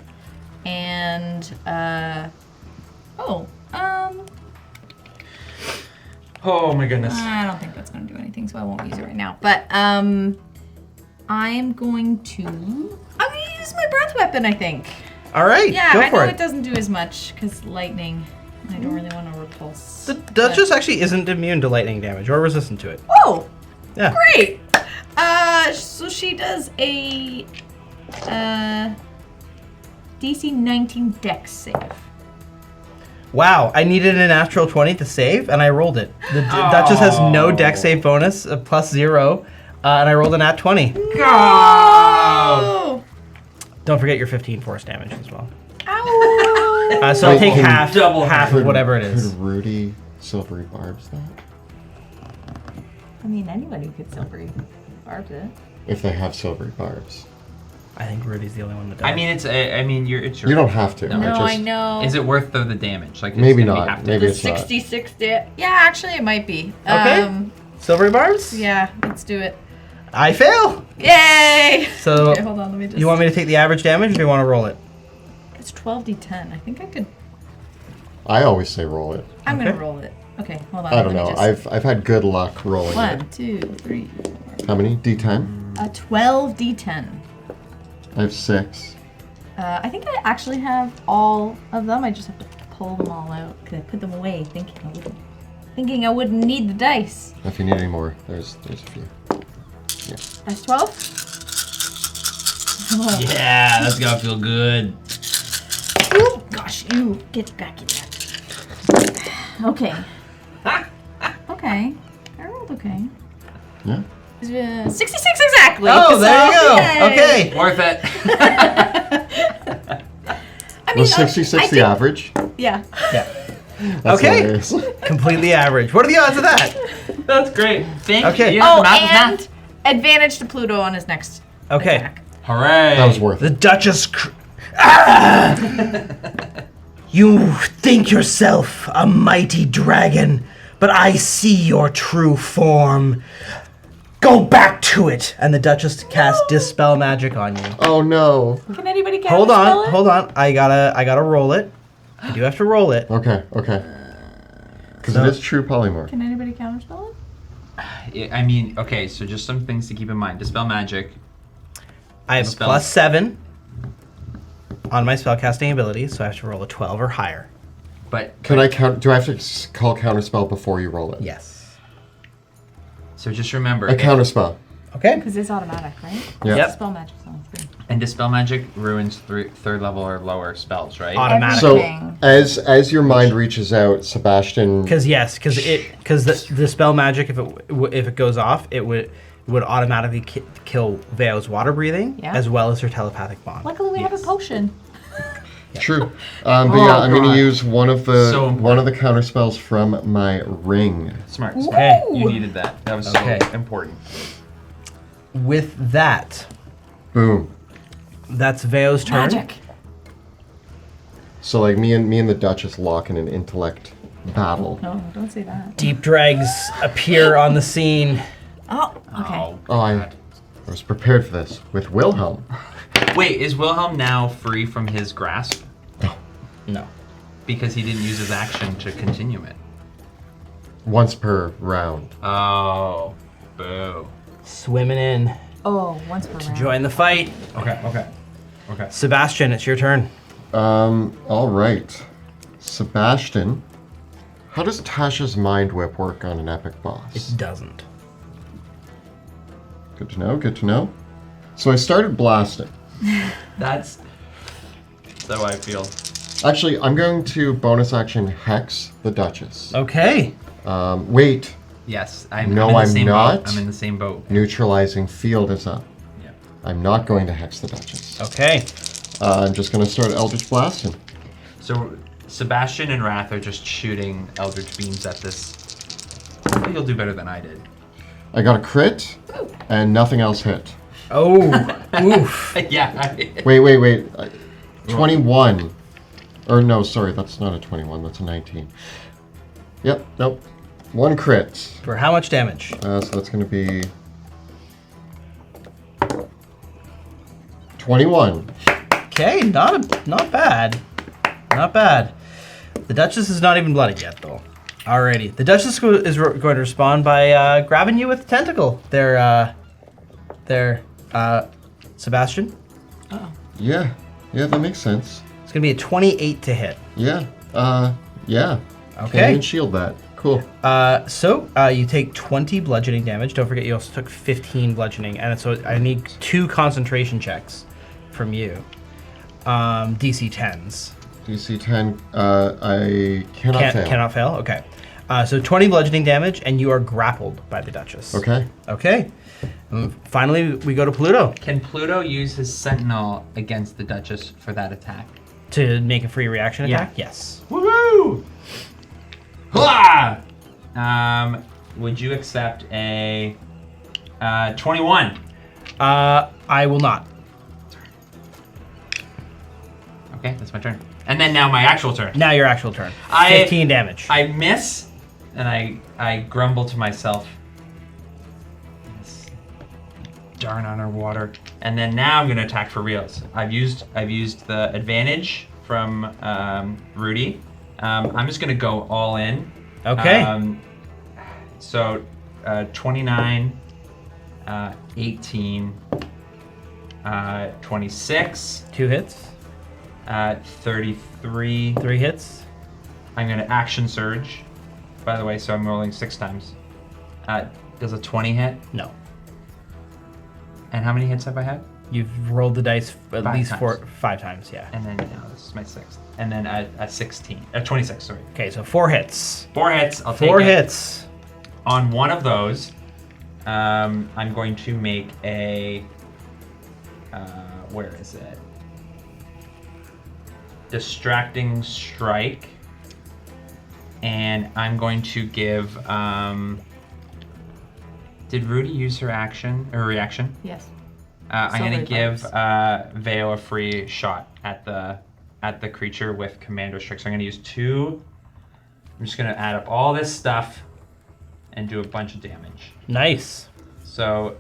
And Oh, my goodness. I don't think that's going to do anything, so I won't use it right now. But I'm going to use my breath weapon, I think. All right, Yeah, go I for know it. it doesn't do as much because lightning. I don't really want to repulse. The Duchess actually isn't immune to lightning damage or resistant to it. Oh, Yeah. great. So she does a DC 19 Dex save. Wow, I needed a natural 20 to save, and I rolled it. The Duchess has no dex save bonus, +0, and I rolled a nat 20. Oh! Don't forget your 15 force damage as well. Ow! So I take half Could- of whatever it is. Could Rudy silvery barbs that? I mean, anybody could silvery barb it. If they have silvery barbs. I think Rudy's the only one that does. I mean, it's your. You don't have to. No, I know. Is it worth the damage? Like, it's Maybe gonna be not. half the- Maybe The it's not. 66 Yeah, actually, it might be. Okay. Silvery barbs? Yeah, let's do it. I fail! Yay! So, Okay, hold on, let me just... you want me to take the average damage, or do you want to roll it? It's 12d10. I think I could... I always say roll it. I'm Okay. gonna roll it. Okay, hold on. I don't let me know. just- I've had good luck rolling it. 1, 2, 3, 4. How many? D10? 12d10. I have 6. I think I actually have all of them. I just have to pull them all out because I put them away thinking I wouldn't need the dice. If you need any more, there's a few. That's 12? Oh, Yeah, that's gotta feel good. oh gosh, you get back in that. Okay. Okay. I rolled okay. Yeah. 66 exactly. Oh, there you so, go. yay. Okay. Worth it. I mean, Was 66 the average? Yeah. Yeah. That's Okay. hilarious. Completely average. What are the odds of that? That's great. Thank Okay. you. Oh, Math is and math. advantage to Pluto on his next Okay. attack. Hooray. That was worth The it. Duchess. Ah! You think yourself a mighty dragon, but I see your true form. Go back to it! And the Duchess casts Dispel Magic on you. Oh no. Can anybody counterspell Hold on, it? hold on. I gotta roll it. I do have to roll it. Okay. Because So- it is true polymorph. Can anybody counterspell it? I mean, okay, so just some things to keep in mind. Dispel magic. I have a Spell. +7 on my spellcasting ability, so I have to roll a 12 or higher. But Can I count? Do I have to call counterspell before you roll it? Yes. so just remember, A counterspell. Okay. Because it's automatic, right? Yeah. Yep. Spell magic sounds good. and dispel magic ruins third level or lower spells, right? Automatic. So Everything. as your mind reaches out, Sebastian. Because the spell magic, if it goes off, it would automatically kill Veo's water breathing, Yeah. as well as her telepathic bond. Luckily, we have a potion. True. But yeah, I'm going God. to use one of So the important. counterspells from my ring. Smart. Okay. You needed that. That was Okay. so important. With that, Boom. that's Veo's turn. Magic. So like me and the Duchess lock in an intellect battle. No, don't say that. Deep dregs appear on the scene. Oh, okay. Oh, I was prepared for this with Wilhelm. Wait, is Wilhelm now free from his grasp? No. Because he didn't use his action to continue it. Once per round. Oh. Boo. Swimming in Oh, once per to round. join the fight. Okay. Sebastian, it's your turn. All right. Sebastian, how does Tasha's mind whip work on an epic boss? It doesn't. Good to know. So I started blasting. That's how I feel. Actually, I'm going to bonus action Hex the Duchess. Okay. Wait, Yes, I'm No, in the I'm same not. boat. I'm in the same boat. neutralizing field is up. Yeah. I'm not going to Hex the Duchess. Okay. I'm just going to start Eldritch Blasting. So Sebastian and Wrath are just shooting eldritch beams at this. Hopefully you'll do better than I did. I got a crit, and nothing else hit. Oh. Oof. Yeah. Wait. 21. Or no, sorry, that's not a 21, that's a 19. Yep, nope. One crit. For how much damage? So that's going to be 21. Okay, not bad. Not bad. The Duchess is not even bloodied yet, though. Alrighty. The Duchess is going to respond by grabbing you with the tentacle. There, Sebastian. Yeah, that makes sense. It's going to be a 28 to hit. Yeah. Can't Okay. even shield that. Cool. So you take 20 bludgeoning damage. Don't forget you also took 15 bludgeoning, and so I need 2 concentration checks from you. DC 10s. DC 10, I cannot fail. Cannot fail? Okay. So 20 bludgeoning damage, and you are grappled by the Duchess. Okay. Okay. Finally, we go to Pluto Can Pluto use his sentinel against the Duchess for that attack? to make a free reaction Yeah. attack. Yes. Woohoo! Hurrah! Would you accept a 21? I will not. Okay, that's my turn. And then now my actual turn. Now your actual turn. 15 damage. I miss, and I grumble to myself. This darn underwater. And then now I'm gonna attack for reals. I've used the advantage from Rudy. I'm just gonna go all in. Okay. So 29, 18, 26, 2 hits. 33. 3 hits. I'm gonna action surge, by the way, so I'm rolling 6 times. Does a 20 hit? No. And how many hits have I had? You've rolled the dice at 5 least times. 5 times, yeah. And then now this is my 6th. And then a 26, sorry. Okay, so 4 hits. 4 hits, I'll take 4 it. hits. On one of those, I'm going to make a, where is it? Distracting strike. And I'm going to give, did Rudy use her action, or reaction? Yes. I'm gonna Silver give vibes. Veo a free shot at the creature with Commando Strike. So I'm gonna use 2. I'm just gonna add up all this stuff and do a bunch of damage. Nice. So,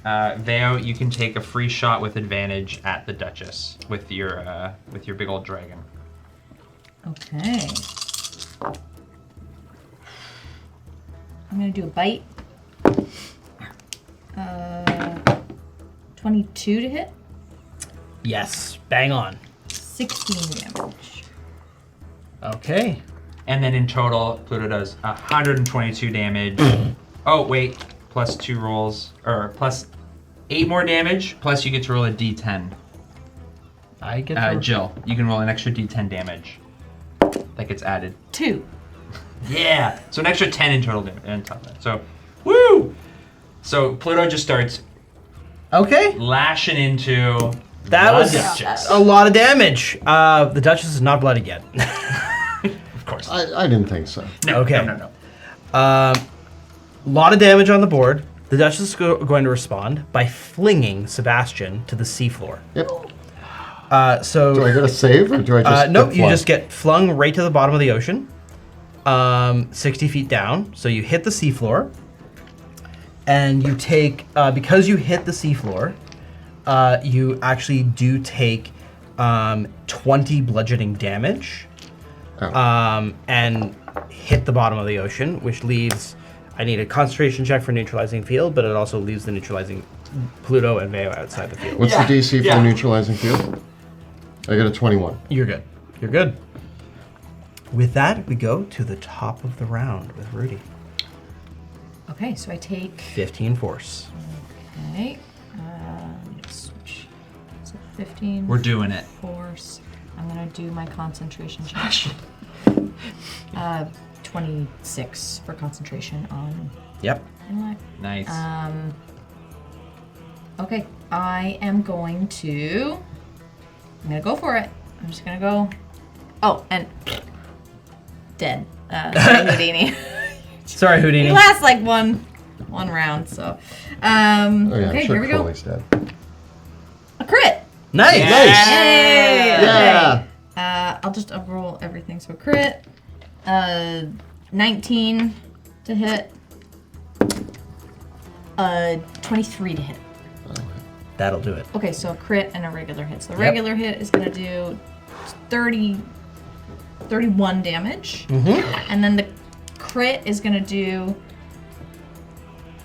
Veo, you can take a free shot with advantage at the Duchess with your big old dragon. Okay. I'm gonna do a bite. 22 to hit. Yes. Bang on. 16 damage. Okay. And then in total, Pluto does 122 damage. Oh wait, plus 2 rolls, or plus 8 more damage. Plus you get to roll a D10. I get to... Jill, you can roll an extra D10 damage. That gets added. 2. Yeah. So an extra 10 in total damage on top of that. So, woo! So Pluto just starts Okay. lashing into That the was Duchess. a lot of damage. The Duchess is not bloodied yet. Of course. I didn't think so. No, Okay. no. Lot of damage on the board. The Duchess is going to respond by flinging Sebastian to the seafloor. Yep. So Do I get a save or do I just nope, get you flung? just get flung right to the bottom of the ocean, 60 feet down. So you hit the seafloor, and you take, because you hit the seafloor, you actually do take 20 bludgeoning damage, and hit the bottom of the ocean, which leaves, I need a concentration check for neutralizing field, but it also leaves the neutralizing Pluto and Veo outside the field. What's the DC for neutralizing field? I got a 21. You're good. You're good. With that, we go to the top of the round with Rudy. Okay, so I take. 15 force. Okay. Switch. So 15. We're doing it. Force. I'm gonna do my concentration check. 26 for concentration on Yep. intellect. Nice. Okay, I am going to. I'm gonna go for it. I'm just gonna go. Oh, and dead. Sorry, Houdini. Sorry, Houdini. He lasts like one round, so. Oh yeah, Okay, I'm sure here we go. Crowley's dead. A crit. Nice. Nice. Yay! Yeah. Okay. I'll just roll everything. So crit. 19 to hit. 23 to hit. That'll do it. Okay, so a crit and a regular hit. So the Yep. regular hit is going to do 31 damage. And then the crit is going to do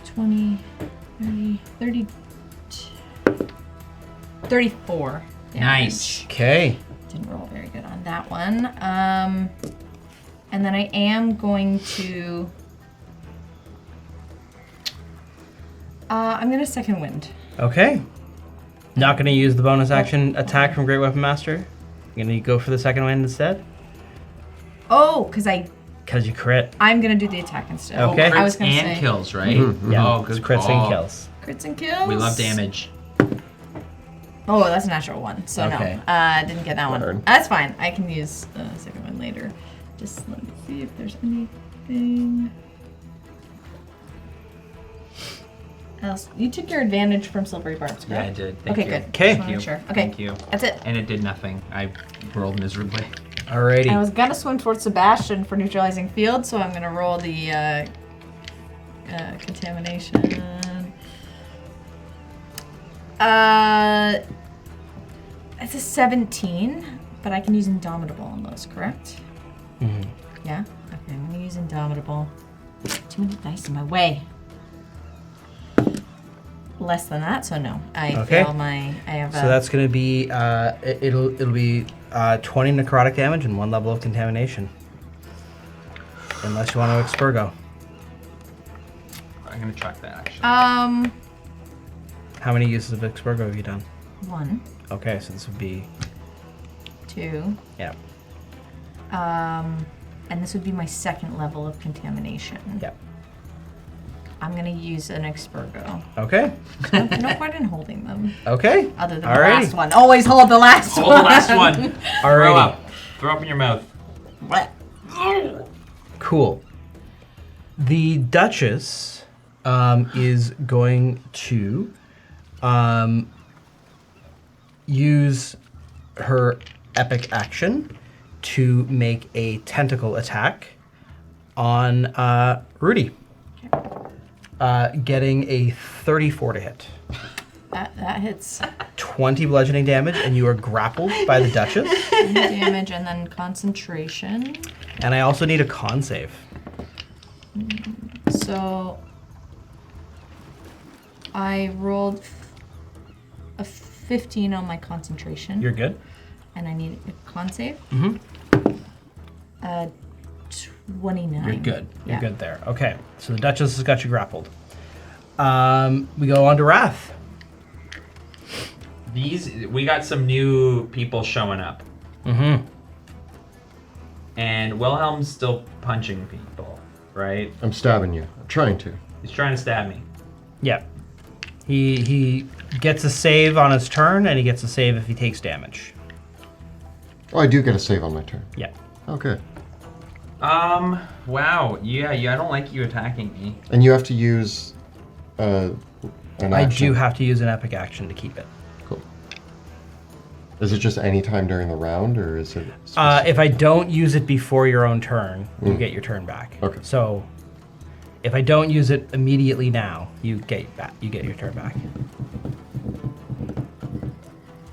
20, 30, 34 damage. Nice. Okay. Didn't roll very good on that one. And then I am going to... I'm going to second wind. Okay. Not going to use the bonus action attack from Great Weapon Master? You're going to go for the second one instead? Oh, because you crit. I'm going to do the attack instead. Okay. I was Crits going to and say. kills, right? Yeah, Oh, it's good crits call. and kills. Crits and kills. We love damage. Oh, that's a natural one. So Okay. no, didn't get that one. Darn. That's fine. I can use the second one later. Just let me see if there's anything else. You took your advantage from Silvery Barbs, correct? Yeah, I did. Thank Okay, you. good. Okay. Just wanna make sure. Okay, Thank you. that's it. And it did nothing. I rolled miserably. Alrighty. I was gonna swim towards Sebastian for neutralizing field, so I'm gonna roll the contamination. It's a 17, but I can use Indomitable on those, correct? Mhm. Yeah? Okay, I'm gonna use Indomitable. Too many dice in my way. Less than that, so no. I Okay. fail my. I have So that's going to be, it'll be 20 necrotic damage and 1 level of contamination. Unless you want to expurgo. I'm gonna track that actually. How many uses of expurgo have you done? 1, Okay, so this would be, 2, yeah, and this would be my second level of contamination. yeah. I'm gonna use an Expurgo. Okay, No point in holding them. okay. Other than the Alrighty. last one. Always hold the last Hold one. the last one. Throw Alrighty. up. Throw up in your mouth. Cool. The Duchess is going to use her epic action to make a tentacle attack on Rudy. Getting a 34 to hit. That hits 20 bludgeoning damage, and you are grappled by the Duchess. damage and then concentration. And I also need a con save. So I rolled a 15 on my concentration. You're good. And I need a con save. Mm-hmm. 29. You're good. You're Yeah. good there. Okay, so the Duchess has got you grappled. We go on to Wrath. We got some new people showing up. Mm-hmm. And Wilhelm's still punching people, right? I'm stabbing you. I'm trying to. He's trying to stab me. Yeah. He gets a save on his turn, and he gets a save if he takes damage. Oh, I do get a save on my turn. Yeah. Okay. Wow. Yeah, I don't like you attacking me. And you have to use an action. I do have to use an epic action to keep it. Cool. Is it just any time during the round, or is it? If I don't use it before your own turn, you get your turn back. Okay. So, if I don't use it immediately now, you get your turn back.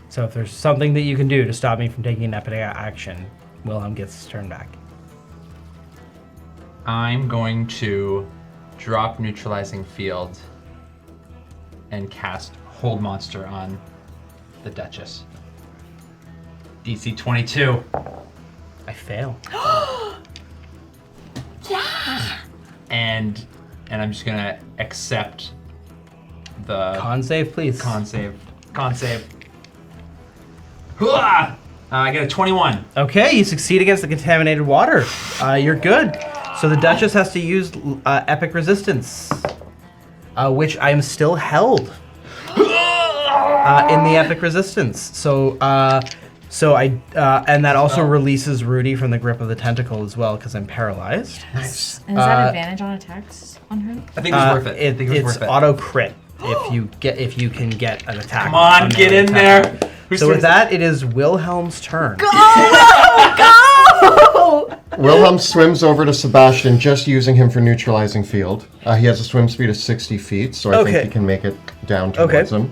So if there's something that you can do to stop me from taking an epic action, Wilhelm gets his turn back. I'm going to drop neutralizing field and cast Hold Monster on the Duchess. DC 22. I fail. And I'm just gonna accept the Con save, please. Con save. Hooah! I get a 21. Okay, you succeed against the contaminated water. You're good. So the Duchess has to use epic resistance, which I am still held in the epic resistance. So I and that also releases Rudy from the grip of the tentacle as well because I'm paralyzed. Nice. And is that advantage on attacks on her? I think it was worth it. I think it was It's worth it. auto crit if you can get an attack. Come on, get in there. So with that, it is Wilhelm's turn. Go! Wilhelm swims over to Sebastian, just using him for neutralizing field. He has a swim speed of 60 feet, so I think he can make it down towards him.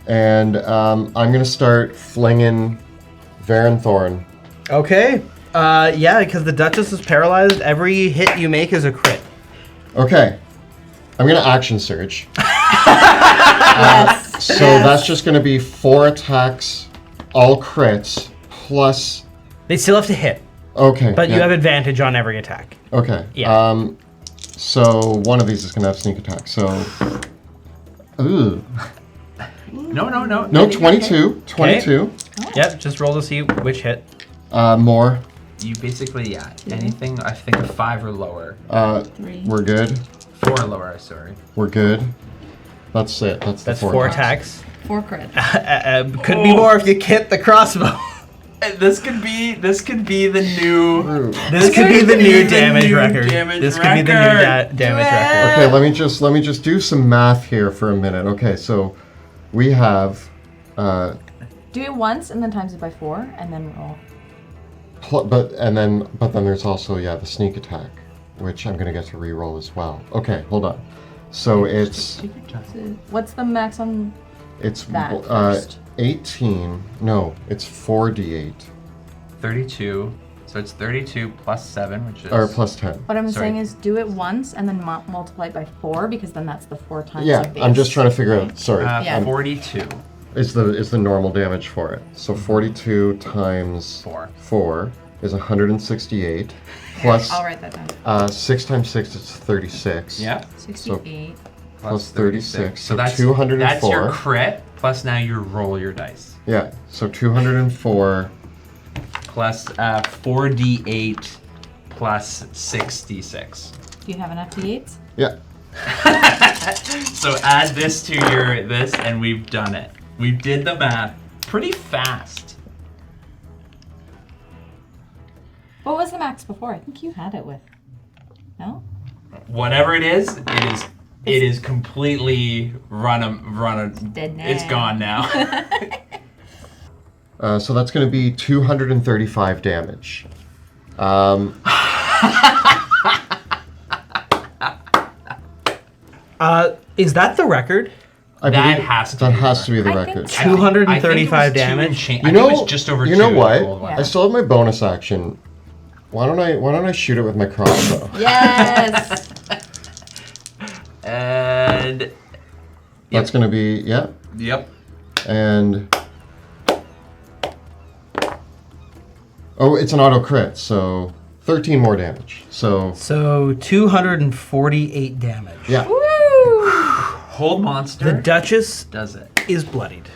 And I'm going to start flinging Varenthorn. Okay. Yeah, because the Duchess is paralyzed. Every hit you make is a crit. Okay. I'm going to action surge. So that's just going to be 4 attacks, all crits, plus... They still have to hit, Okay. but you have advantage on every attack. Okay. Yeah. So one of these is going to have sneak attack. So... Ooh. No. No, 22. 22. Yep, just roll to see which hit. More. You basically, anything I think a 5 or lower. 3. We're good. 4 or lower, sorry. We're good. That's it. That's the That's 4 4 attacks. 4 crit. Could be more if you hit the crossbow. This could be the new. This could be the new damage record. This could be the new damage record. Okay, let me just do some math here for a minute. Okay, so we have Do it once and then times it by 4 and then roll. but then there's also the sneak attack, which I'm gonna get to re-roll as well. Okay, hold on. So it's What's the max on that first? 18. No, it's 4d8 32. So it's 32 plus 7, which is. or plus 10. What I'm Sorry. saying is do it once and then multiply it by 4 because then that's the 4 times Yeah, the base. I'm just trying to figure out. Sorry, Yeah. 42. is the normal damage for it. So 42 times 4 is 168 plus I'll write that down. 6 times 6 is 36. Yeah. 68. Plus 36. So that's 204. That's your crit, plus now you roll your dice. Yeah, so 204 Plus 4d8 plus 66. Do you have enough d8s? Yeah. So add this to your this, and we've done it. We did the math pretty fast. What was the max before? I think you had it with. No? Whatever it is completely Dead now. It's gone now. So that's going to be 235 damage. Is that the record? I That believe has to that be has the to be the I think record. so. 235 damage. You I think know, it was just over you 2. know what? Yeah. I still have my bonus action. Why don't I shoot it with my crossbow? Yes! And That's going to be yep. and oh, it's an auto crit, so 13 more damage. So 248 damage. yeah. Hold monster. The Duchess does it. is bloodied,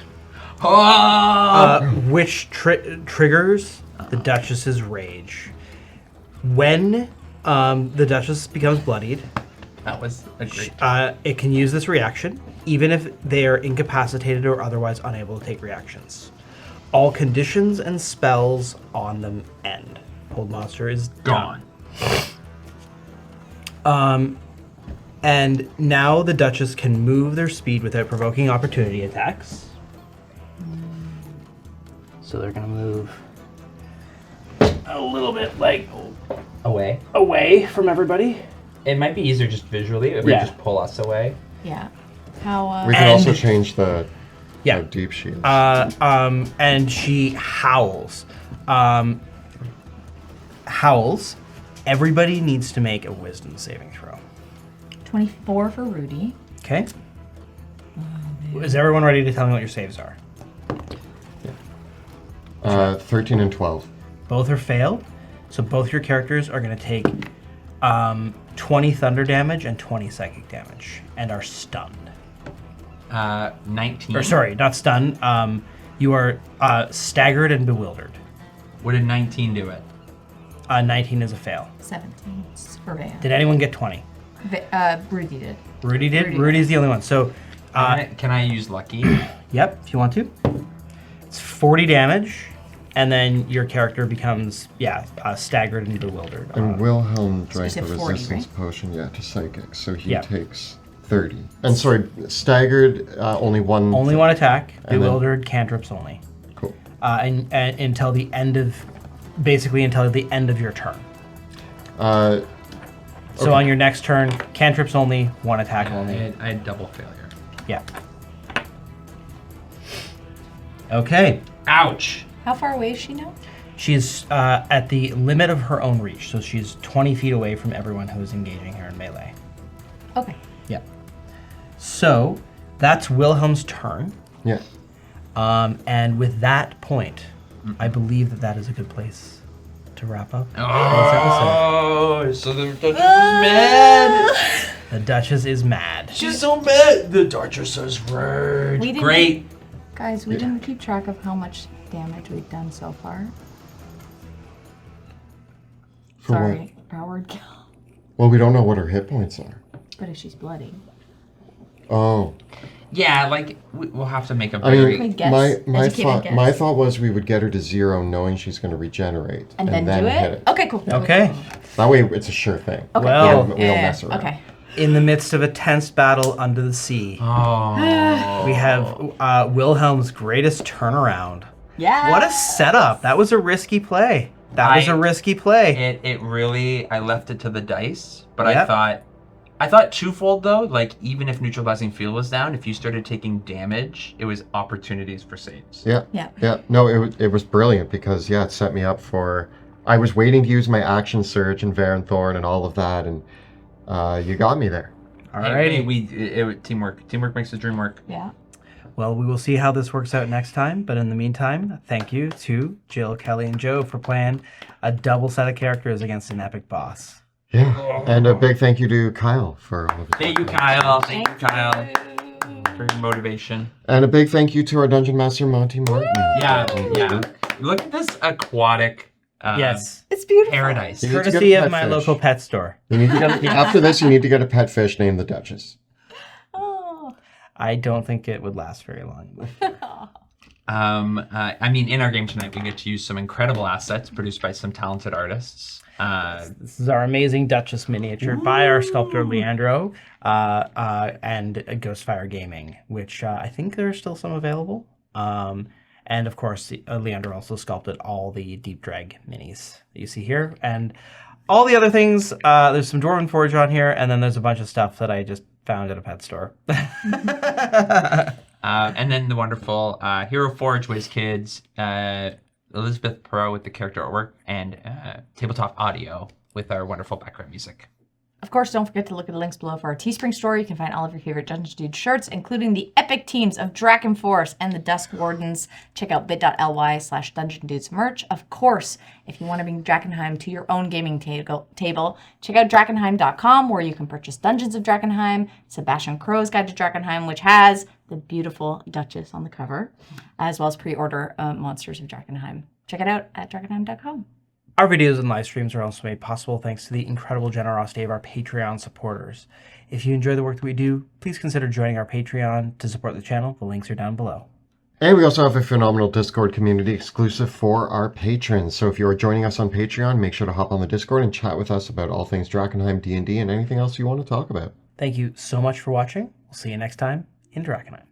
Oh! which triggers the Duchess's rage. When the Duchess becomes bloodied, That was a great. it can use this reaction, even if they are incapacitated or otherwise unable to take reactions. All conditions and spells on them end. Hold monster is Gone. And now the Duchess can move their speed without provoking opportunity attacks. So they're gonna move a little bit away from everybody. It might be easier just visually if we just pull us away. Yeah. How, We could also change the Yeah. deep shields. And she howls. Howls. Everybody needs to make a wisdom saving throw. 24 for Rudy. Okay? Is everyone ready to tell me what your saves are? 13 and 12. Both are failed. So both your characters are going to take 20 thunder damage and 20 psychic damage and are stunned. 19. Or sorry, not stunned. You are staggered and bewildered. What did 19 do it? 19 is a fail. 17 for Bea. Did anyone get 20? Rudy did. Rudy did? Rudy. Rudy's the only one. So, Can I use lucky? yep, if you want to. It's 40 damage, and then your character becomes, staggered and bewildered. And Wilhelm drank said a 40, resistance right? potion, to psychic, so he Yeah. takes 30. And sorry, staggered, only one. Only one attack, And then- bewildered, cantrips only. Cool. And until the end of, basically until the end of your turn. So on your next turn, cantrips only, one attack only. I had double failure. Yeah. Okay. Ouch! How far away is she now? She's at the limit of her own reach, so she's 20 feet away from everyone who is engaging her in melee. Okay. Yeah. So that's Wilhelm's turn. Yeah. And with that point, I believe that is a good place to wrap up today's Oh, so the Duchess is mad. episode. The Duchess is mad. She's so mad. The Duchess is rage. We didn't- Great. Guys, we didn't keep track of how much damage we've done so far. For Sorry, Howard kill. Well, we don't know what her hit points are. But if she's bloody. Oh. Yeah, like we'll have to make a I very. mean, guess. my Educated thought guess. my thought was we would get her to 0 knowing she's going to regenerate. And then do hit it? Okay, cool. Okay. That way it's a sure thing. Okay. Well, we don't mess around. Okay. In the midst of a tense battle under the sea, Oh. we have Wilhelm's greatest turnaround. Yeah. What a setup! That was a risky play. That was a risky play. It really. I left it to the dice, but Yep. I thought twofold though. Like even if neutralizing field was down, if you started taking damage, it was opportunities for saves. Yeah. Yeah. Yeah. No, it was brilliant because it set me up for. I was waiting to use my action surge and Varenthorn and all of that, and you got me there. Alrighty. Teamwork makes the dream work. Yeah. Well, we will see how this works out next time. But in the meantime, thank you to Jill, Kelly, and Joe for playing a double set of characters against an epic boss. Yeah. And a big thank you to Kyle for all of his Thank you, Kyle. Thank you, Kyle, for your motivation. And a big thank you to our Dungeon Master, Monty Martin. Yeah. Look at this aquatic. Yes. It's beautiful. Paradise. You need to get Courtesy a of pet my fish. local pet store. You need to get after this. You need to get a pet fish named the Duchess. Oh. I don't think it would last very long. I mean, in our game tonight, we get to use some incredible assets produced by some talented artists. This is our amazing Duchess miniature by our sculptor Leandro and Ghostfire Gaming, which I think there are still some available. And of course, Leandro also sculpted all the Deep Drag minis that you see here. And all the other things, there's some Dwarven Forge on here, and then there's a bunch of stuff that I just found at a pet store. And then the wonderful Hero Forge Whiz Kids, Elizabeth Perot with the character artwork, and tabletop audio with our wonderful background music. Of course, don't forget to look at the links below for our Teespring store. You can find all of your favorite Dungeons Dude shirts, including the epic teams of Drakkenforce and the Dusk Wardens. Check out bit.ly/Dungeon Dudes merch. Of course, if you want to bring Drakkenheim to your own gaming table, check out Drakkenheim.com, where you can purchase Dungeons of Drakkenheim, Sebastian Crow's Guide to Drakkenheim, which has the beautiful Duchess on the cover, as well as pre-order Monsters of Drakkenheim. Check it out at Drakkenheim.com. Our videos and live streams are also made possible thanks to the incredible generosity of our Patreon supporters. If you enjoy the work that we do, please consider joining our Patreon to support the channel. The links are down below. And we also have a phenomenal Discord community exclusive for our patrons. So if you are joining us on Patreon, make sure to hop on the Discord and chat with us about all things Drakkenheim, D&D, and anything else you want to talk about. Thank you so much for watching. We'll see you next time in Drakkenheim.